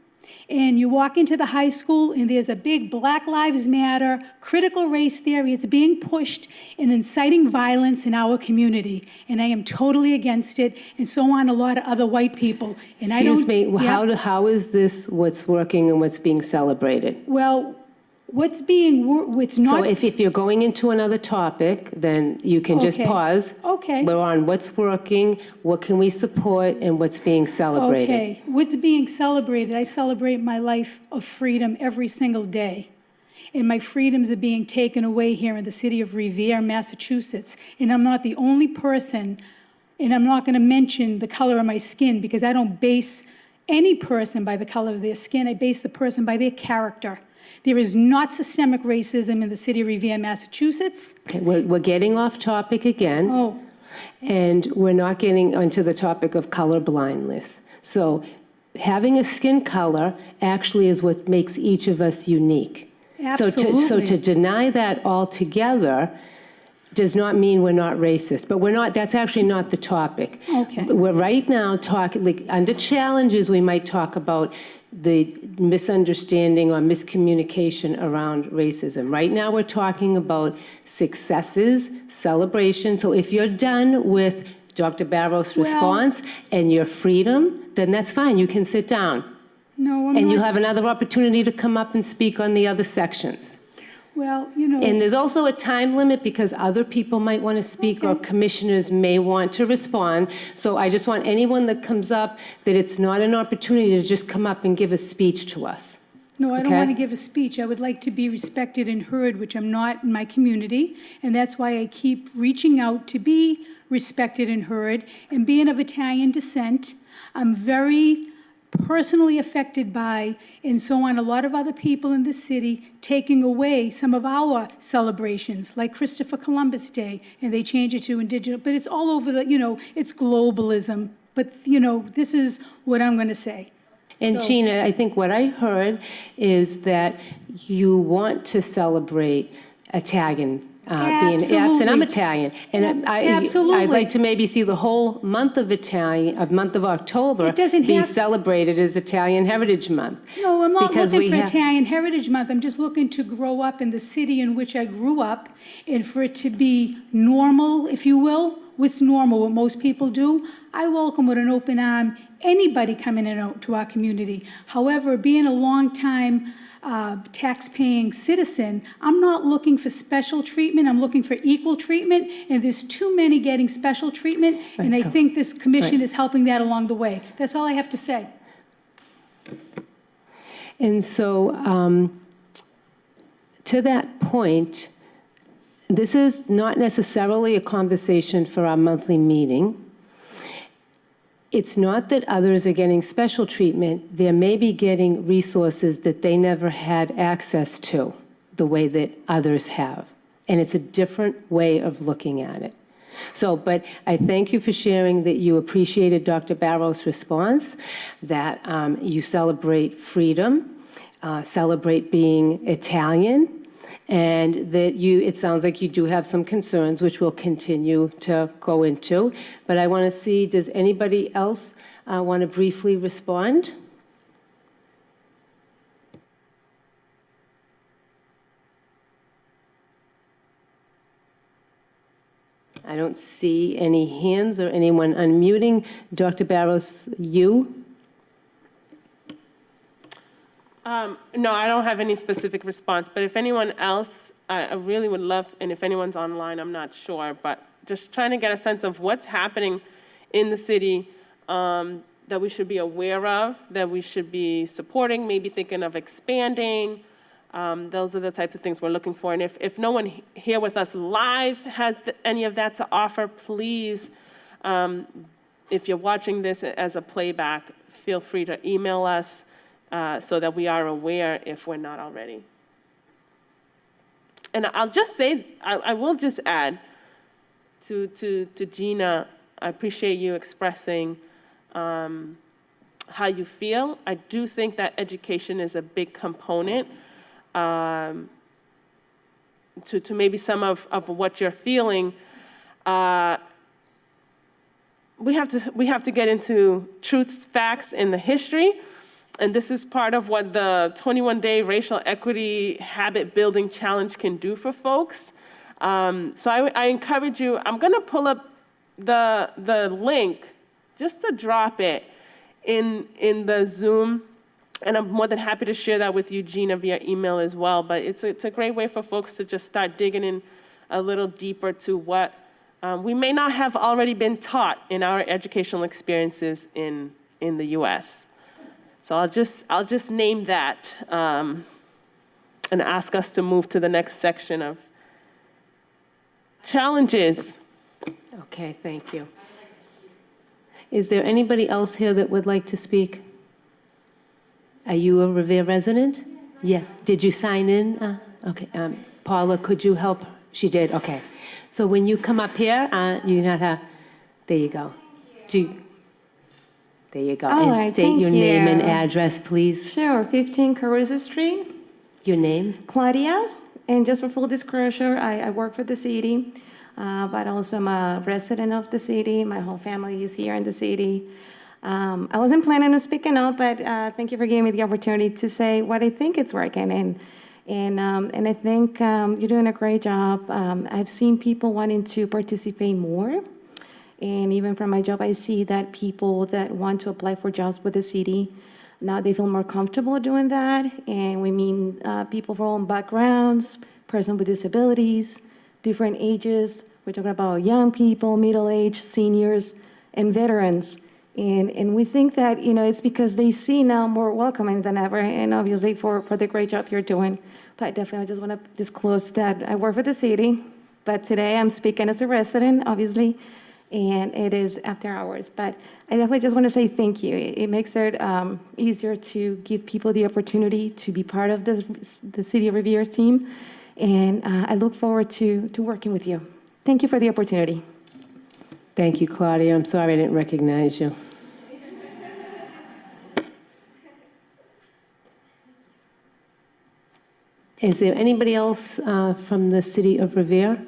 And you walk into the high school and there's a big Black Lives Matter, critical race theory. It's being pushed and inciting violence in our community. And I am totally against it, and so on a lot of other white people. And Excuse me, Yep. how is this what's working and what's being celebrated? Well, what's not. So if you're going into another topic, then you can just Okay. pause. Okay. We're on what's working, what can we support, and what's being celebrated. Okay, what's being celebrated? I celebrate my life of freedom every single day. And my freedoms are being taken away here in the city of Revere, Massachusetts. And I'm not the only person, and I'm not going to mention the color of my skin because I don't base any person by the color of their skin. I base the person by their character. There is not systemic racism in the city of Revere, Massachusetts. Okay, we're getting off topic again. Oh, And we're not getting onto the topic of color blindness. So having a skin color actually is what makes each of us unique. So Absolutely. to deny that altogether does not mean we're not racist, but we're not, that's actually not the topic. Okay. We're right now talking, like, under challenges, we might talk about the misunderstanding or miscommunication around racism. Right now, we're talking about successes, celebration. So if you're done with Dr. Barros' Well- response and your freedom, then that's fine, you can sit down. No, I'm And you'll not, have another opportunity to come up and speak on the other sections. well, you know. And there's also a time limit because other people might want to speak or Okay. commissioners may want to respond. So I just want anyone that comes up, that it's not an opportunity to just come up and give a speech to us. No, I don't Okay. want to give a speech. I would like to be respected and heard, which I'm not in my community. And that's why I keep reaching out to be respected and heard. And being of Italian descent, I'm very personally affected by, and so on, a lot of other people in the city taking away some of our celebrations, like Christopher Columbus Day, and they change it to indigenous, but it's all over the, it's globalism. But, this is what I'm going to say. And So- Gina, I think what I heard is that you want to celebrate Italian being absent. I'm Absolutely. Italian, and Absolutely. I'd like to maybe see the whole month of month of October It doesn't be have- celebrated as Italian Heritage Month. No, I'm not Because looking we for have- Italian Heritage Month. I'm just looking to grow up in the city in which I grew up and for it to be normal, if you will. What's normal, what most people do. I welcome with an open arm anybody coming into our community. However, being a long-time tax-paying citizen, I'm not looking for special treatment. I'm looking for equal treatment, and there's too many getting special treatment, and I so- think this commission right. is helping that along the way. That's all I have to say. And so, to that point, this is not necessarily a conversation for our monthly meeting. It's not that others are getting special treatment. They may be getting resources that they never had access to the way that others have. And it's a different way of looking at it. So, but I thank you for sharing that you appreciated Dr. Barros' response, that you celebrate freedom, celebrate being Italian, and that it sounds like you do have some concerns, which we'll continue to go into. But I want to see, does anybody else want to briefly respond? I don't see any hands or anyone unmuting. Dr. Barros, you? No, I don't have any specific response, but if anyone else, I really would love, and if anyone's online, I'm not sure, but just trying to get a sense of what's happening in the city that we should be aware of, that we should be supporting, maybe thinking of expanding. Those are the types of things we're looking for. And if no one here with us live has any of that to offer, please, if you're watching this as a playback, feel free to email us so that we are aware if we're not already. And I'll just say, I will just add to Gina, I appreciate you expressing how you feel. I do think that education is a big component to maybe some of what you're feeling. We have to get into truths, facts, and the history. And this is part of what the 21-day racial equity habit building challenge can do for folks. So I encourage you, I'm gonna pull up the link, just to drop it in the Zoom. And I'm more than happy to share that with you, Gina, via email as well. But it's a great way for folks to just start digging in a little deeper to what we may not have already been taught in our educational experiences in the US. So I'll just name that and ask us to move to the next section of challenges. Okay, thank you. Is there anybody else here that would like to speak? Are you a Revere resident? Yes. Did you sign in? Okay. Paula, could you help? She did, okay. So when you come up here, you know how, there you go. There There you go. All And right, state your thank name and you. address, please. Sure, 15 Caruso Street, Your name? Claudia. And just for full disclosure, I work for the city, but also I'm a resident of the city. My whole family is here in the city. I wasn't planning on speaking up, but thank you for giving me the opportunity to say what I think it's working. And I think you're doing a great job. I've seen people wanting to participate more. And even from my job, I see that people that want to apply for jobs with the city, now they feel more comfortable doing that. And we mean people from all backgrounds, persons with disabilities, different ages. We're talking about young people, middle-aged, seniors, and veterans. And we think that, it's because they see now more welcoming than ever, and obviously for the great job you're doing. But definitely, I just want to disclose that I work for the city, but today I'm speaking as a resident, obviously, and it is after hours. But I definitely just want to say thank you. It makes it easier to give people the opportunity to be part of the City of Riviera's team, and I look forward to working with you. Thank you for the opportunity. Thank you, Claudia. I'm sorry I didn't recognize you. Is there anybody else from the city of Revere?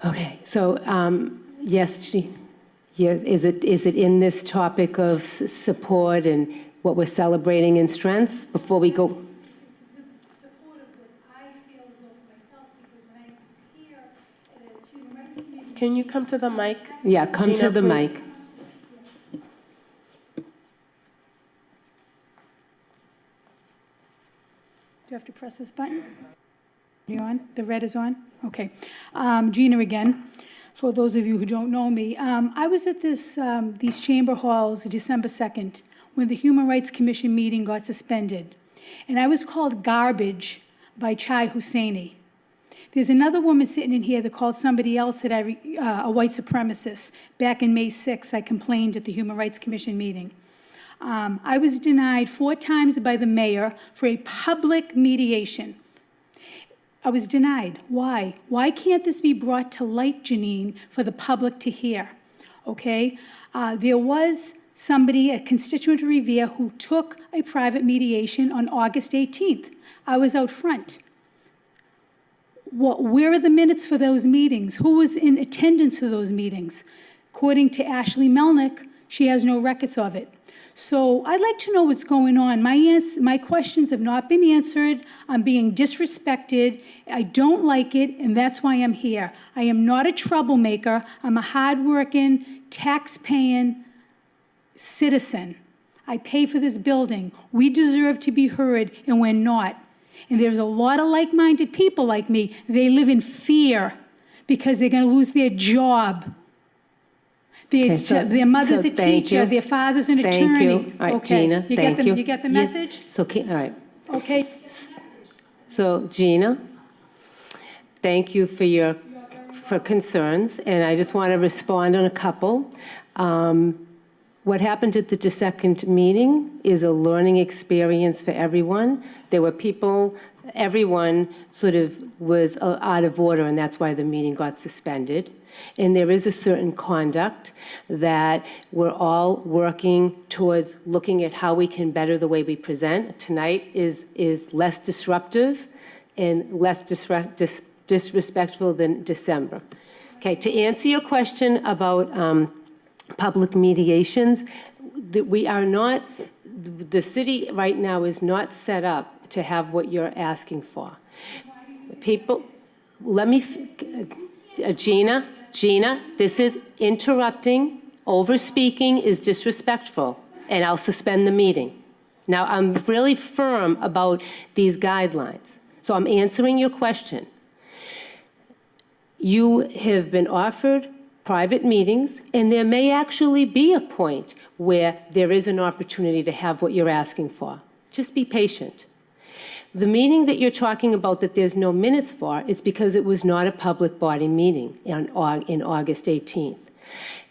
Okay, so yes, yes. Is it in this topic of support and what we're celebrating in strengths before we go? Can you come to the mic? Yeah, come Gina, to the please. mic. Do you have to press this button? You on? The red is on? Okay. Gina again. For those of you who don't know me, I was at these chamber halls December 2nd when the Human Rights Commission meeting got suspended. And I was called garbage by Chai Husseini. There's another woman sitting in here that called somebody else that a white supremacist. Back in May 6th, I complained at the Human Rights Commission meeting. I was denied 4 times by the mayor for a public mediation. I was denied. Why? Why can't this be brought to light, Janine, for the public to hear? Okay? There was somebody, a constituent of Revere, who took a private mediation on August 18th. I was out front. Where are the minutes for those meetings? Who was in attendance for those meetings? According to Ashley Melnick, she has no records of it. So I'd like to know what's going on. My questions have not been answered. I'm being disrespected. I don't like it, and that's why I'm here. I am not a troublemaker. I'm a hardworking, tax-paying citizen. I pay for this building. We deserve to be heard, and we're not. And there's a lot of like-minded people like me. They live in fear because they're going to lose their job. Their mother's a teacher, their father's an attorney. Thank you. All right, Okay. Gina, thank you. You get the message? So, all right. Okay. So, Gina, thank you for concerns, and I just want to respond on a couple. What happened at the second meeting is a learning experience for everyone. There were people, everyone sort of was out of order, and that's why the meeting got suspended. And there is a certain conduct that we're all working towards looking at how we can better the way we present. Tonight is less disruptive and less disrespectful than December. Okay, to answer your question about public mediations, the city right now is not set up to have what you're asking for. People, Gina, this is interrupting, overspeaking is disrespectful, and I'll suspend the meeting. Now, I'm really firm about these guidelines, so I'm answering your question. You have been offered private meetings, and there may actually be a point where there is an opportunity to have what you're asking for. Just be patient. The meeting that you're talking about that there's no minutes for, it's because it was not a public body meeting in August 18th.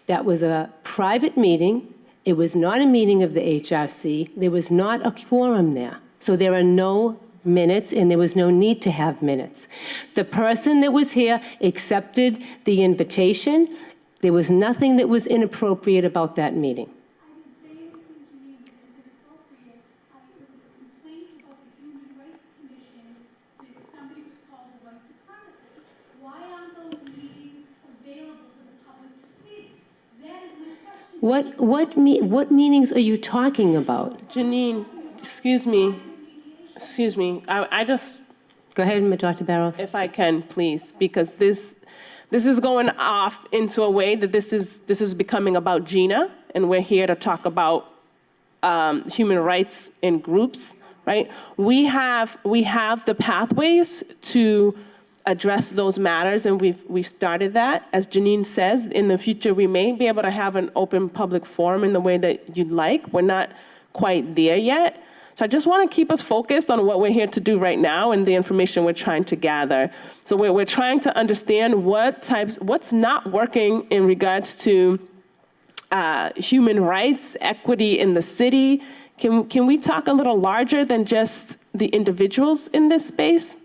That was a private meeting. It was not a meeting of the HRC. There was not a quorum there. So there are no minutes, and there was no need to have minutes. The person that was here accepted the invitation. There was nothing that was inappropriate about that meeting. What meetings are you talking about? Janine, excuse me. I just, Go ahead, Dr. Barros. if I can, please, because this is going off into a way that this is becoming about Gina, and we're here to talk about human rights in groups, right? We have the pathways to address those matters, and we've started that. As Janine says, in the future, we may be able to have an open public forum in the way that you'd like. We're not quite there yet. So I just want to keep us focused on what we're here to do right now and the information we're trying to gather. So we're trying to understand what's not working in regards to human rights, equity in the city. Can we talk a little larger than just the individuals in this space?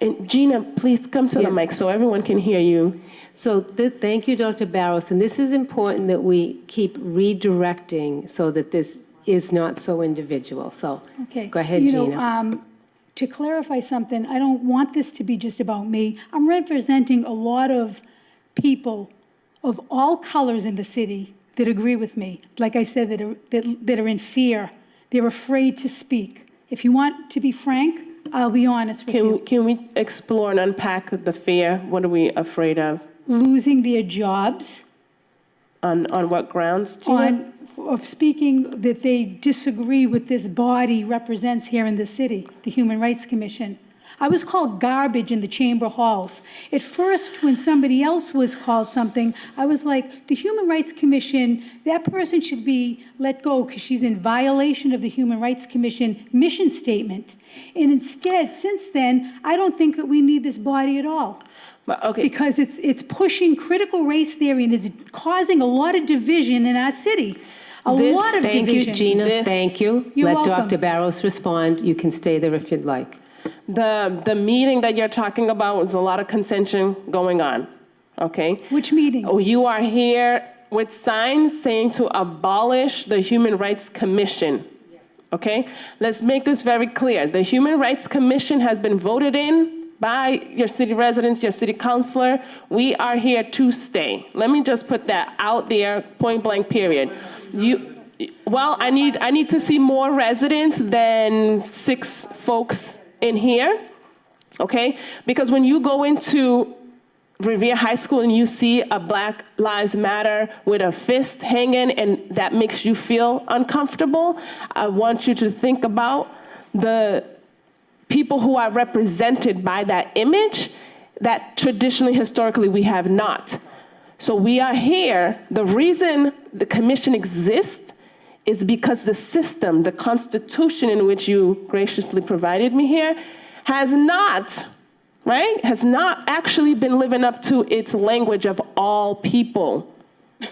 And Gina, please come to the mic so everyone can hear you. So thank you, Dr. Barros. And this is important that we keep redirecting so that this is not so individual. So Okay. go ahead, Gina. To clarify something, I don't want this to be just about me. I'm representing a lot of people of all colors in the city that agree with me. Like I said, that are in fear. They're afraid to speak. If you want to be frank, I'll be honest with you. Can we explore and unpack the fear? What are we afraid of? Losing their jobs. On what grounds, Gina? Of speaking that they disagree with this body represents here in the city, the Human Rights Commission. I was called garbage in the chamber halls. At first, when somebody else was called something, I was like, the Human Rights Commission, that person should be let go because she's in violation of the Human Rights Commission mission statement. And instead, since then, I don't think that we need this body at all. Okay. Because it's pushing critical race theory and it's causing a lot of division in our city. A lot of Thank division. you, Gina. Thank you. You're Let welcome. Dr. Barros respond. You can stay there if you'd like. The meeting that you're talking about, was a lot of contention going on, okay? Which meeting? Oh, you are here with signs saying to abolish the Human Rights Commission, okay? Let's make this very clear. The Human Rights Commission has been voted in by your city residents, your city councilor. We are here to stay. Let me just put that out there, point blank, period. Well, I need to see more residents than 6 folks in here, okay? Because when you go into Revere High School and you see a Black Lives Matter with a fist hanging and that makes you feel uncomfortable, I want you to think about the people who are represented by that image that traditionally, historically, we have not. So we are here. The reason the commission exists is because the system, the Constitution in which you graciously provided me here, has not actually been living up to its language of all people.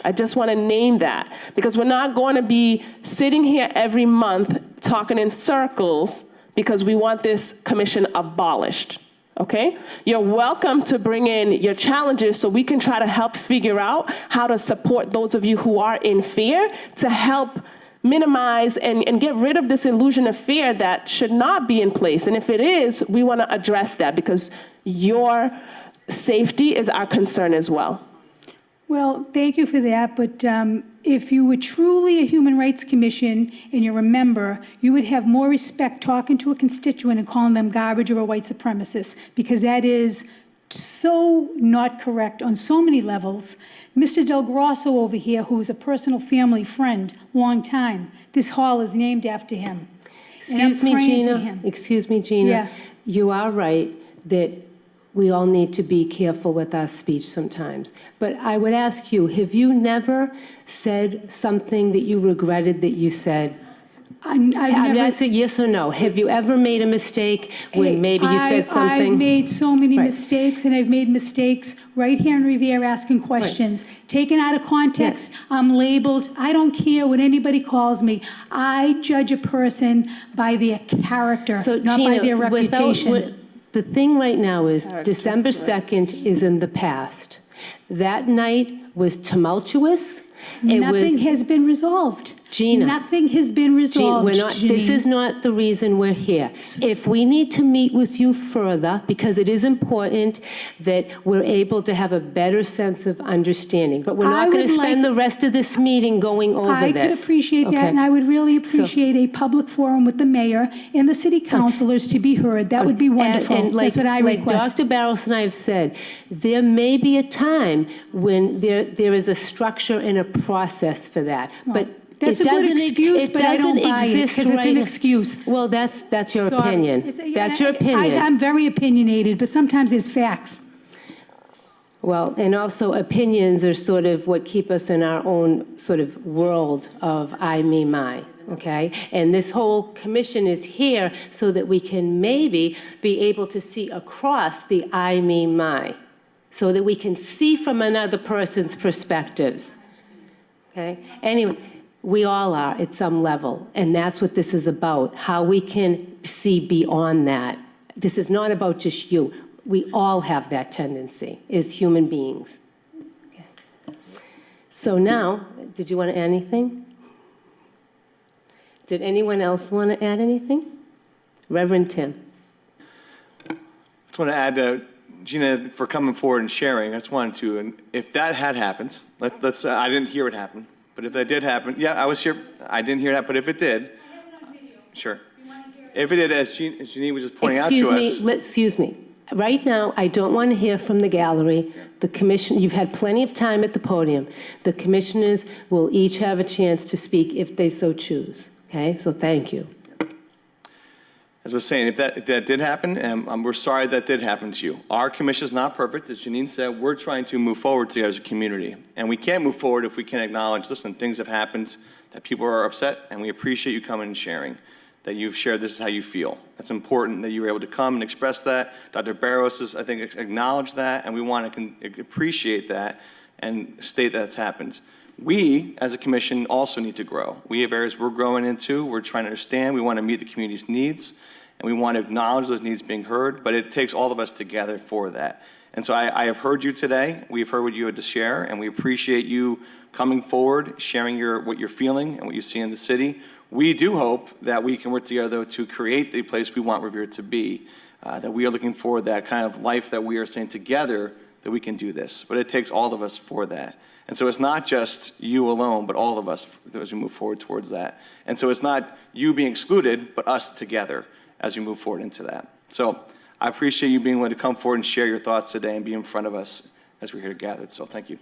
I just want to name that, because we're not going to be sitting here every month talking in circles because we want this commission abolished. Okay? You're welcome to bring in your challenges so we can try to help figure out how to support those of you who are in fear to help minimize and get rid of this illusion of fear that should not be in place. And if it is, we want to address that because your safety is our concern as well. Well, thank you for that, but if you were truly a Human Rights Commission and you're a member, you would have more respect talking to a constituent and calling them garbage or a white supremacist, because that is so not correct on so many levels. Mr. Del Grosso over here, who is a personal family friend, long time, this hall is named after him. Excuse me, Gina. Excuse me, Gina. Yeah. You are right that we all need to be careful with our speech sometimes. But I would ask you, have you never said something that you regretted that you said? I'm asking yes or no. Have you ever made a mistake when maybe you said something? I've made so many Right. mistakes, and I've made mistakes right here in Revere asking questions. Taken out of context, I'm labeled. I don't care what anybody calls me. I judge a person by their character, not by their reputation. The thing right now is December 2nd is in the past. That night was tumultuous. Nothing has been resolved. Gina. Nothing has been resolved, We're not, this Janine. is not the reason we're here. If we need to meet with you further, because it is important that we're able to have a better sense of understanding, but we're I not going would to spend like- the rest of this meeting going over I this. could appreciate that, okay? and I would really appreciate a public forum with the mayor and the city councilors to be heard. That would be wonderful. And That's what I request. Like Dr. Barros and I have said, there may be a time when there is a structure and a process for that, but That's it a good doesn't, excuse, it but I don't doesn't buy it, exist 'cause it's right an now. excuse. Well, that's your Sorry. opinion. That's your opinion. I'm very opinionated, but sometimes it's facts. Well, and also opinions are sort of what keep us in our own sort of world of I, me, my, okay? And this whole commission is here so that we can maybe be able to see across the I, me, my, so that we can see from another person's perspectives, okay? Anyway, we all are at some level, and that's what this is about, how we can see beyond that. This is not about just you. We all have that tendency as human beings. Okay. So now, did you want to add anything? Did anyone else want to add anything? Reverend Tim. I just want to add, Gina, for coming forward and sharing. I just wanted to, and if that had happened, let's, I didn't hear it happen, but if that did happen, yeah, I was here, I didn't hear that, but if it did. I have it on video. Sure. If it did, as Jeanine was just pointing out to us. Excuse me. Right now, I don't want to hear from the gallery. The commission, you've had plenty of time at the podium. The commissioners will each have a chance to speak if they so choose, okay? So thank you. As I was saying, if that did happen, and we're sorry that did happen to you. Our commission is not perfect. As Jeanine said, we're trying to move forward together as a community. And we can't move forward if we can't acknowledge, listen, things have happened, that people are upset, and we appreciate you coming and sharing, that you've shared this is how you feel. It's important that you were able to come and express that. Dr. Barros has, I think, acknowledged that, and we want to appreciate that and state that it's happened. We, as a commission, also need to grow. We have areas we're growing into. We're trying to understand. We want to meet the community's needs, and we want to acknowledge those needs being heard, but it takes all of us together for that. And so I have heard you today. We've heard what you had to share, and we appreciate you coming forward, sharing what you're feeling and what you see in the city. We do hope that we can work together, though, to create the place we want Revere to be, that we are looking for that kind of life that we are saying together that we can do this. But it takes all of us for that. And so it's not just you alone, but all of us as we move forward towards that. And so it's not you being excluded, but us together as we move forward into that. So I appreciate you being willing to come forward and share your thoughts today and be in front of us as we're here gathered. So thank you.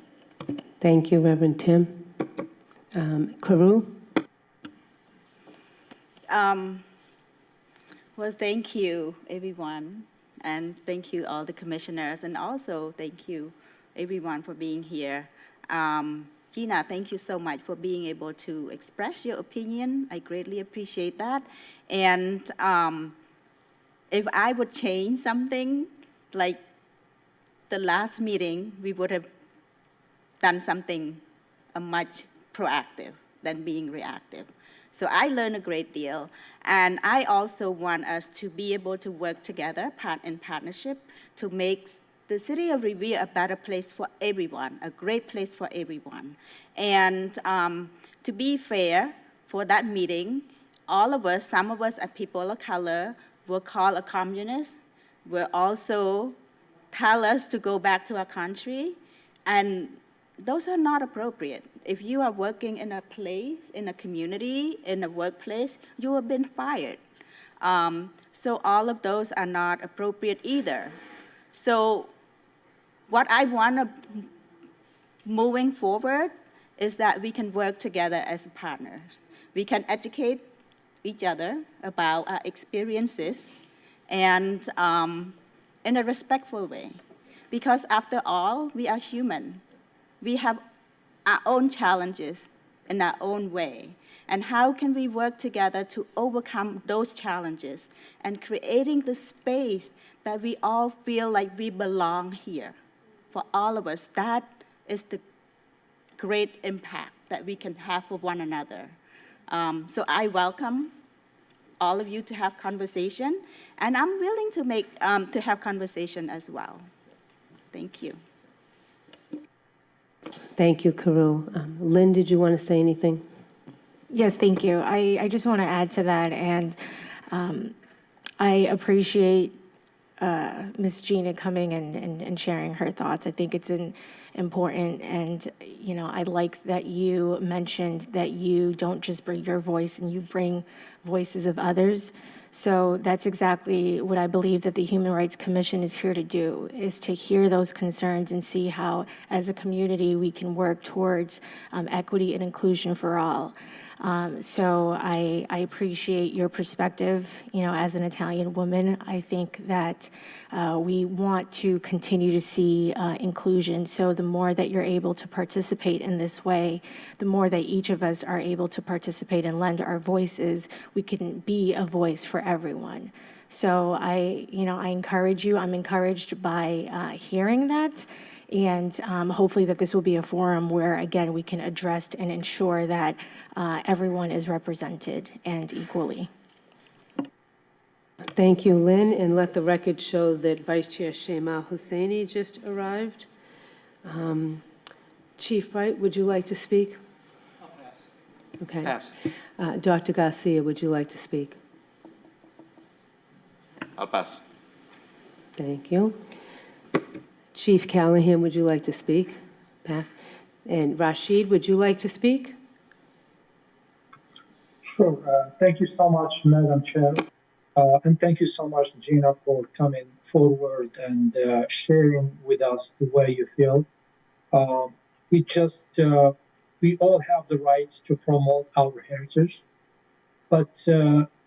Thank you, Reverend Tim. Karu? Well, thank you, everyone, and thank you, all the commissioners, and also thank you, everyone, for being here. Gina, thank you so much for being able to express your opinion. I greatly appreciate that. And if I would change something, like the last meeting, we would have done something much proactive than being reactive. So I learned a great deal, and I also want us to be able to work together in partnership to make the city of Revere a better place for everyone, a great place for everyone. And to be fair, for that meeting, all of us, some of us are people of color, were called a communist, will also tell us to go back to our country, and those are not appropriate. If you are working in a place, in a community, in a workplace, you have been fired. So all of those are not appropriate either. So what I want moving forward is that we can work together as partners. We can educate each other about our experiences and in a respectful way. Because after all, we are human. We have our own challenges in our own way. And how can we work together to overcome those challenges and creating the space that we all feel like we belong here? For all of us, that is the great impact that we can have for one another. So I welcome all of you to have conversation, and I'm willing to have conversation as well. Thank you. Thank you, Karu. Lynn, did you want to say anything? Yes, thank you. I just want to add to that, and I appreciate Ms. Gina coming and sharing her thoughts. I think it's important, and, you know, I like that you mentioned that you don't just bring your voice and you bring voices of others. So that's exactly what I believe that the Human Rights Commission is here to do, is to hear those concerns and see how, as a community, we can work towards equity and inclusion for all. So I appreciate your perspective. You know, as an Italian woman, I think that we want to continue to see inclusion. So the more that you're able to participate in this way, the more that each of us are able to participate and lend our voices, we can be a voice for everyone. So I encourage you. I'm encouraged by hearing that. And hopefully that this will be a forum where, again, we can address and ensure that everyone is represented and equally. Thank you, Lynn, and let the record show that Vice Chair Shema Husseini just arrived. Chief Bright, would you like to speak? I'll pass. Okay. Pass. Dr. Garcia, would you like to speak? I'll pass. Thank you. Chief Callahan, would you like to speak? Pass. And Rashid, would you like to speak? Sure. Thank you so much, Madam Chair. And thank you so much, Gina, for coming forward and sharing with us the way you feel. We all have the right to promote our heritage, but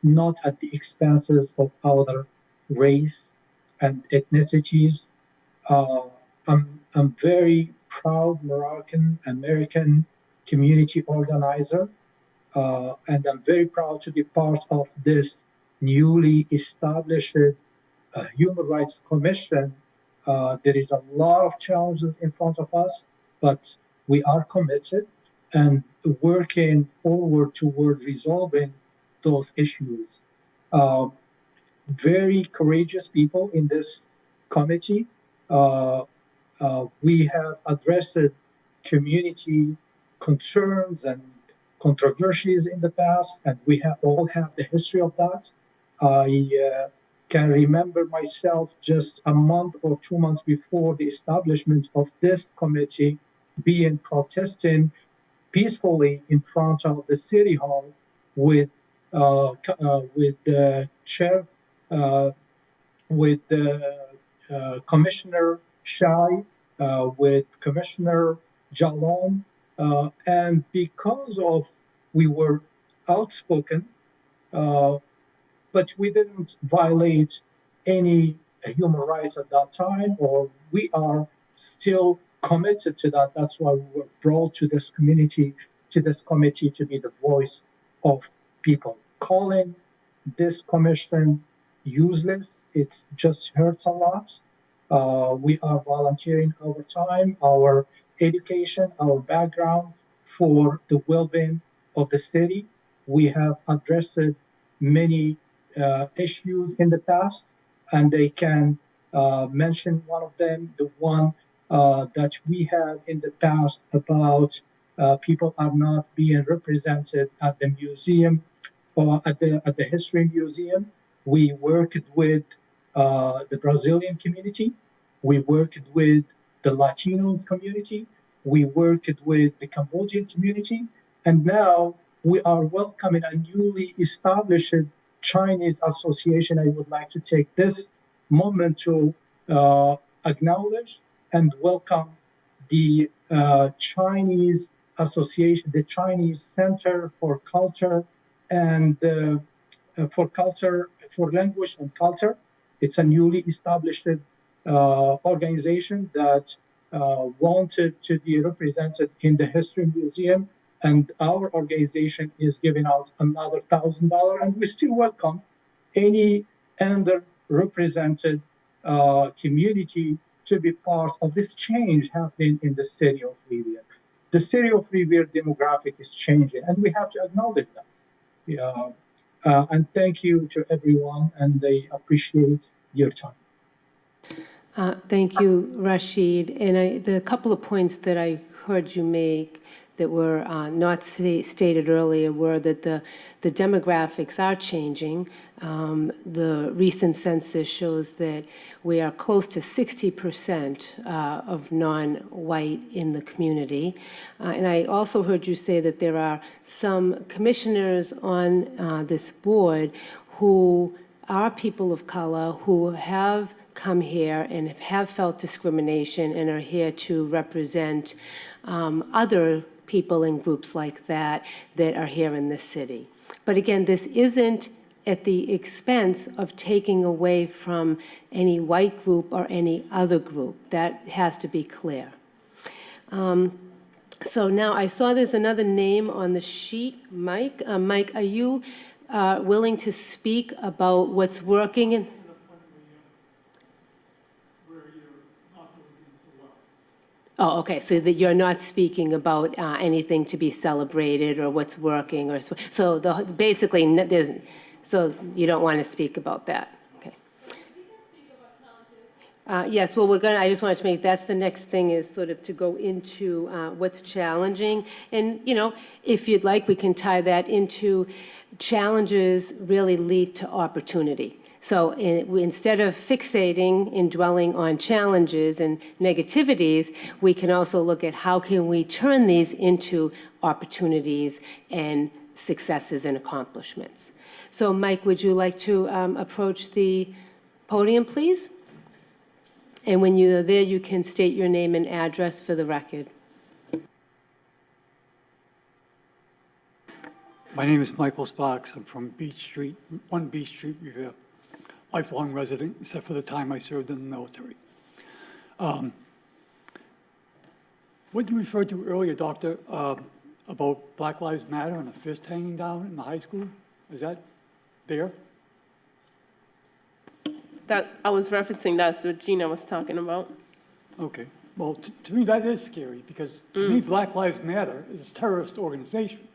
not at the expenses of other race and ethnicities. I'm very proud Moroccan American community organizer, and I'm very proud to be part of this newly established Human Rights Commission. There is a lot of challenges in front of us, but we are committed and working forward toward resolving those issues. Very courageous people in this committee. We have addressed community concerns and controversies in the past, and we all have the history of that. I can remember myself just a month or 2 months before the establishment of this committee protesting peacefully in front of the city hall with the chair, with Commissioner Shai, with Commissioner Jalon, and because of we were outspoken, but we didn't violate any human rights at that time, or we are still committed to that. That's why we were brought to this community, to this committee, to be the voice of people. Calling this commission useless, it just hurts a lot. We are volunteering our time, our education, our background for the well-being of the city. We have addressed many issues in the past, and they can mention one of them, the one that we had in the past about people are not being represented at the museum or at the History Museum. We worked with the Brazilian community. We worked with the Latinos community. We worked with the Cambodian community. And now we are welcoming a newly established Chinese association. I would like to take this moment to acknowledge and welcome the Chinese Association, the Chinese Center for Culture and for Language and Culture. It's a newly established organization that wanted to be represented in the History Museum, and our organization is giving out another $1,000, and we still welcome any underrepresented community to be part of this change happening in the city of Revere. The city of Revere demographic is changing, and we have to acknowledge that. And thank you to everyone, and I appreciate your time. Thank you, Rashid. And the couple of points that I heard you make, that were not stated earlier were that the demographics are changing. The recent census shows that we are close to 60% of non-white in the community. And I also heard you say that there are some commissioners on this board who are people of color who have come here and have felt discrimination and are here to represent other people and groups like that that are here in this city. But again, this isn't at the expense of taking away from any white group or any other group. That has to be clear. So now I saw there's another name on the sheet, Mike. Mike, are you willing to speak about what's working in? Oh, okay, so that you're not speaking about anything to be celebrated or what's working or, so basically, so you don't want to speak about that, okay. Yes, well, I just wanted to make, that's the next thing is sort of to go into what's challenging. And, you know, if you'd like, we can tie that into challenges really lead to opportunity. So instead of fixating and dwelling on challenges and negativities, we can also look at how can we turn these into opportunities and successes and accomplishments. So Mike, would you like to approach the podium, please? And when you're there, you can state your name and address for the record. My name is Michael Sparks. I'm from Beach Street, 1 Beach Street, Revere. Lifelong resident, except for the time I served in the military. What you referred to earlier, Doctor, about Black Lives Matter and a fist hanging down in the high school, is that there? That, I was referencing, that's what Gina was talking about. Okay. Well, to me, that is scary, because to me, Black Lives Matter is a terrorist organization.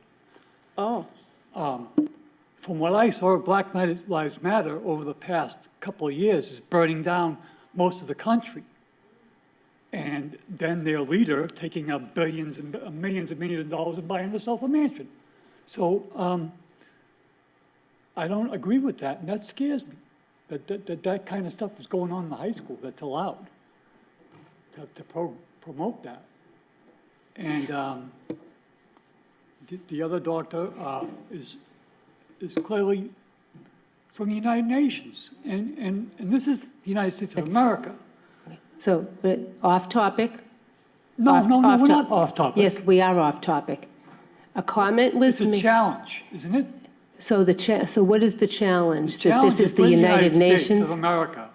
Oh. From what I saw, Black Lives Matter over the past couple of years is burning down most of the country. And then their leader taking out billions and millions of dollars and buying herself a mansion. So I don't agree with that, and that scares me, that kind of stuff is going on in the high school that's allowed to promote that. And the other doctor is clearly from the United Nations, and this is the United States of America. So, off topic? No, we're not off topic. Yes, we are off topic. A comment was made. It's a challenge, isn't it? So so what is the challenge? The challenge that this is the United States of Nations? America.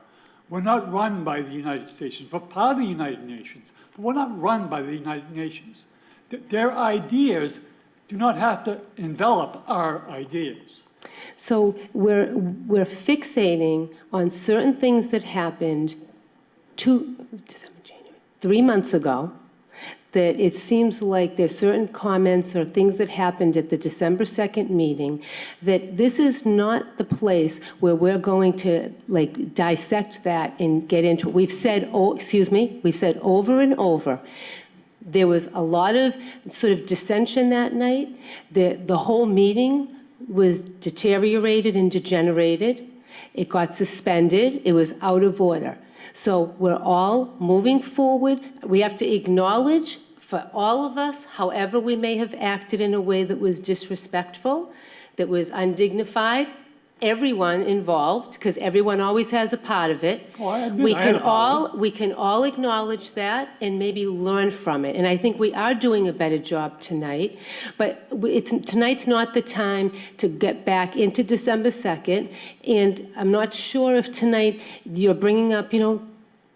We're not run by the United States. We're part of the United Nations, but we're not run by the United Nations. Their ideas do not have to envelop our ideas. So we're fixating on certain things that happened 3 months ago, that it seems like there's certain comments or things that happened at the December 2nd meeting, that this is not the place where we're going to like dissect that and get into it. We've said over and over, there was a lot of sort of dissension that night. The whole meeting was deteriorated and degenerated. It got suspended. It was out of order. So we're all moving forward. We have to acknowledge for all of us, however we may have acted in a way that was disrespectful, that was undignified, everyone involved, because everyone always has a part of it. Oh, I admit we I had a part of it. we can all acknowledge that and maybe learn from it. And I think we are doing a better job tonight. But tonight's not the time to get back into December 2nd. And I'm not sure if tonight you're bringing up,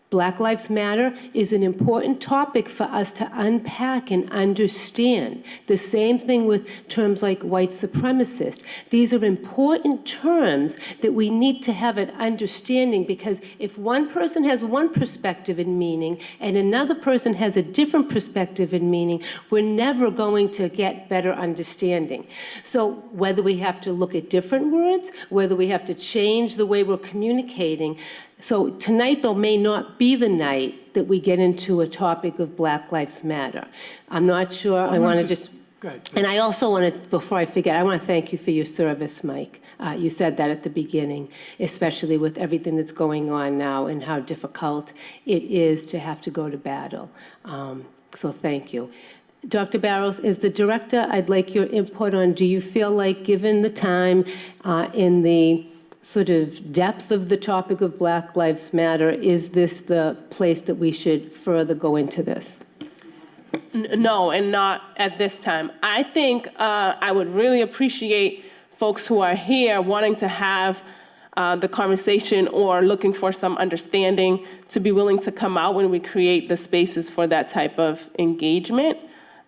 Black Lives Matter is an important topic for us to unpack and understand. The same thing with terms like white supremacist. These are important terms that we need to have an understanding, because if one person has one perspective and meaning and another person has a different perspective and meaning, we're never going to get better understanding. So whether we have to look at different words, whether we have to change the way we're communicating, So tonight, though, may not be the night that we get into a topic of Black Lives Matter. I'm not sure, I want to just, Go ahead. and I also want to, before I forget, I want to thank you for your service, Mike. You said that at the beginning, especially with everything that's going on now and how difficult it is to have to go to battle. So thank you. Dr. Barrows, as the director, I'd like your input on, do you feel like, given the time in the sort of depth of the topic of Black Lives Matter, is this the place that we should further go into this? No, and not at this time. I think I would really appreciate folks who are here wanting to have the conversation or looking for some understanding to be willing to come out when we create the spaces for that type of engagement.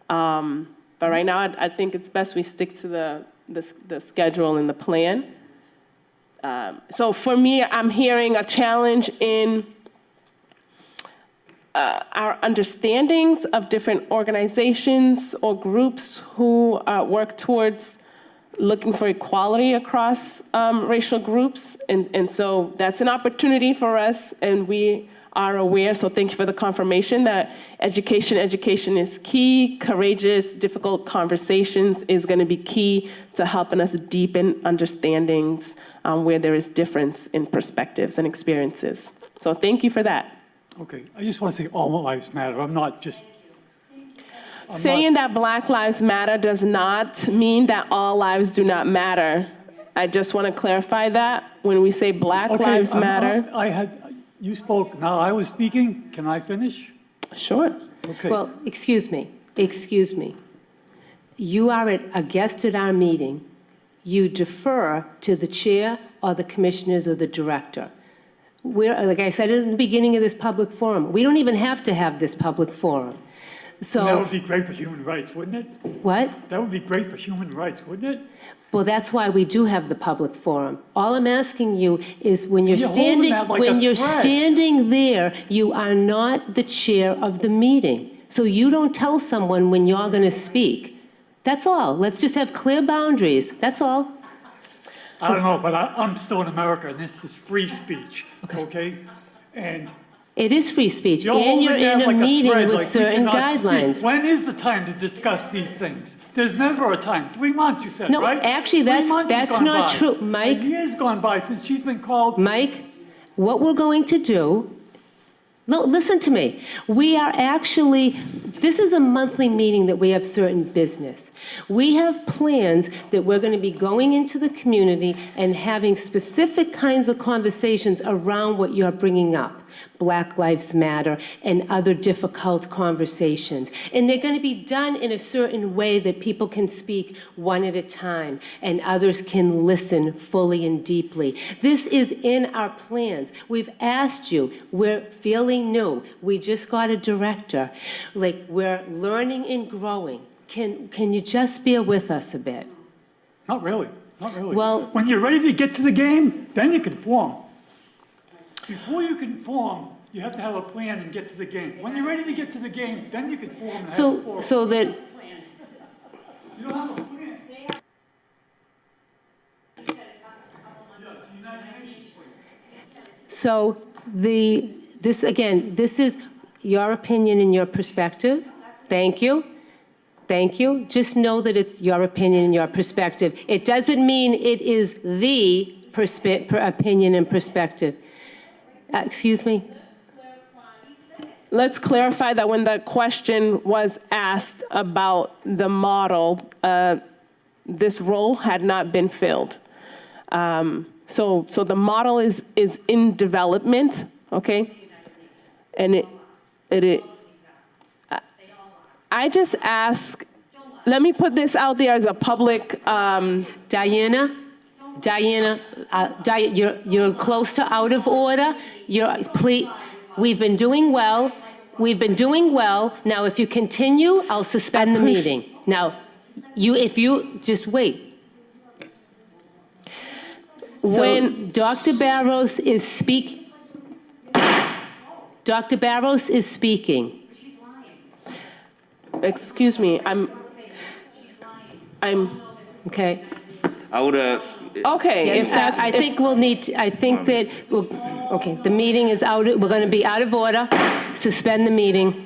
But right now, I think it's best we stick to the schedule and the plan. So for me, I'm hearing a challenge in our understandings of different organizations or groups who work towards looking for equality across racial groups. And so that's an opportunity for us, and we are aware, so thank you for the confirmation that education is key. Courageous, difficult conversations is going to be key to helping us deepen understandings where there is difference in perspectives and experiences. So thank you for that. Okay, I just want to say all lives matter. I'm not just... Saying that Black Lives Matter does not mean that all lives do not matter. I just want to clarify that. When we say Black Lives Matter. You spoke, now I was speaking. Can I finish? Sure. Okay. Well, excuse me. You are a guest at our meeting. You defer to the chair or the commissioners or the director. Like I said in the beginning of this public forum, we don't even have to have this public forum. So that would be great for human rights, wouldn't it? What? That would be great for human rights, wouldn't it? Well, that's why we do have the public forum. All I'm asking you is when you're standing there, you are not the chair of the meeting. So you don't tell someone when you're going to speak. That's all. Let's just have clear boundaries. That's all. I don't know, but I'm still in America, and this is free speech, okay? And it is free speech, and you're in a meeting with certain guidelines. When is the time to discuss these things? There's never a time. 3 months, you said, no, right? No, actually, that's not true, Mike. A year's gone by since she's been called. Mike, what we're going to do, no, listen to me. We are actually, this is a monthly meeting that we have certain business. We have plans that we're going to be going into the community and having specific kinds of conversations around what you're bringing up. Black Lives Matter and other difficult conversations. And they're going to be done in a certain way that people can speak one at a time and others can listen fully and deeply. This is in our plans. We've asked you, we're feeling new. We just got a director. Like, we're learning and growing. Can you just bear with us a bit? Not really, not really. Well, when you're ready to get to the game, then you can form. Before you can form, you have to have a plan and get to the game. When you're ready to get to the game, then you can form and have a form. So that... You don't have a plan. So this is your opinion and your perspective. Thank you. Thank you. Just know that it's your opinion and your perspective. It doesn't mean it is the opinion and perspective. Excuse me? Let's clarify that when the question was asked about the model, this role had not been filled. So the model is in development, okay? And I just ask, let me put this out there as a public. Diana, you're close to out of order. Please, we've been doing well. Now, if you continue, I'll suspend the meeting. Now, if you just wait. When Dr. Barrows is speaking. Excuse me, I'm okay. I would Okay, if that's, I think we'll need, I think that, okay, the meeting is out, we're going to be out of order. Suspend the meeting.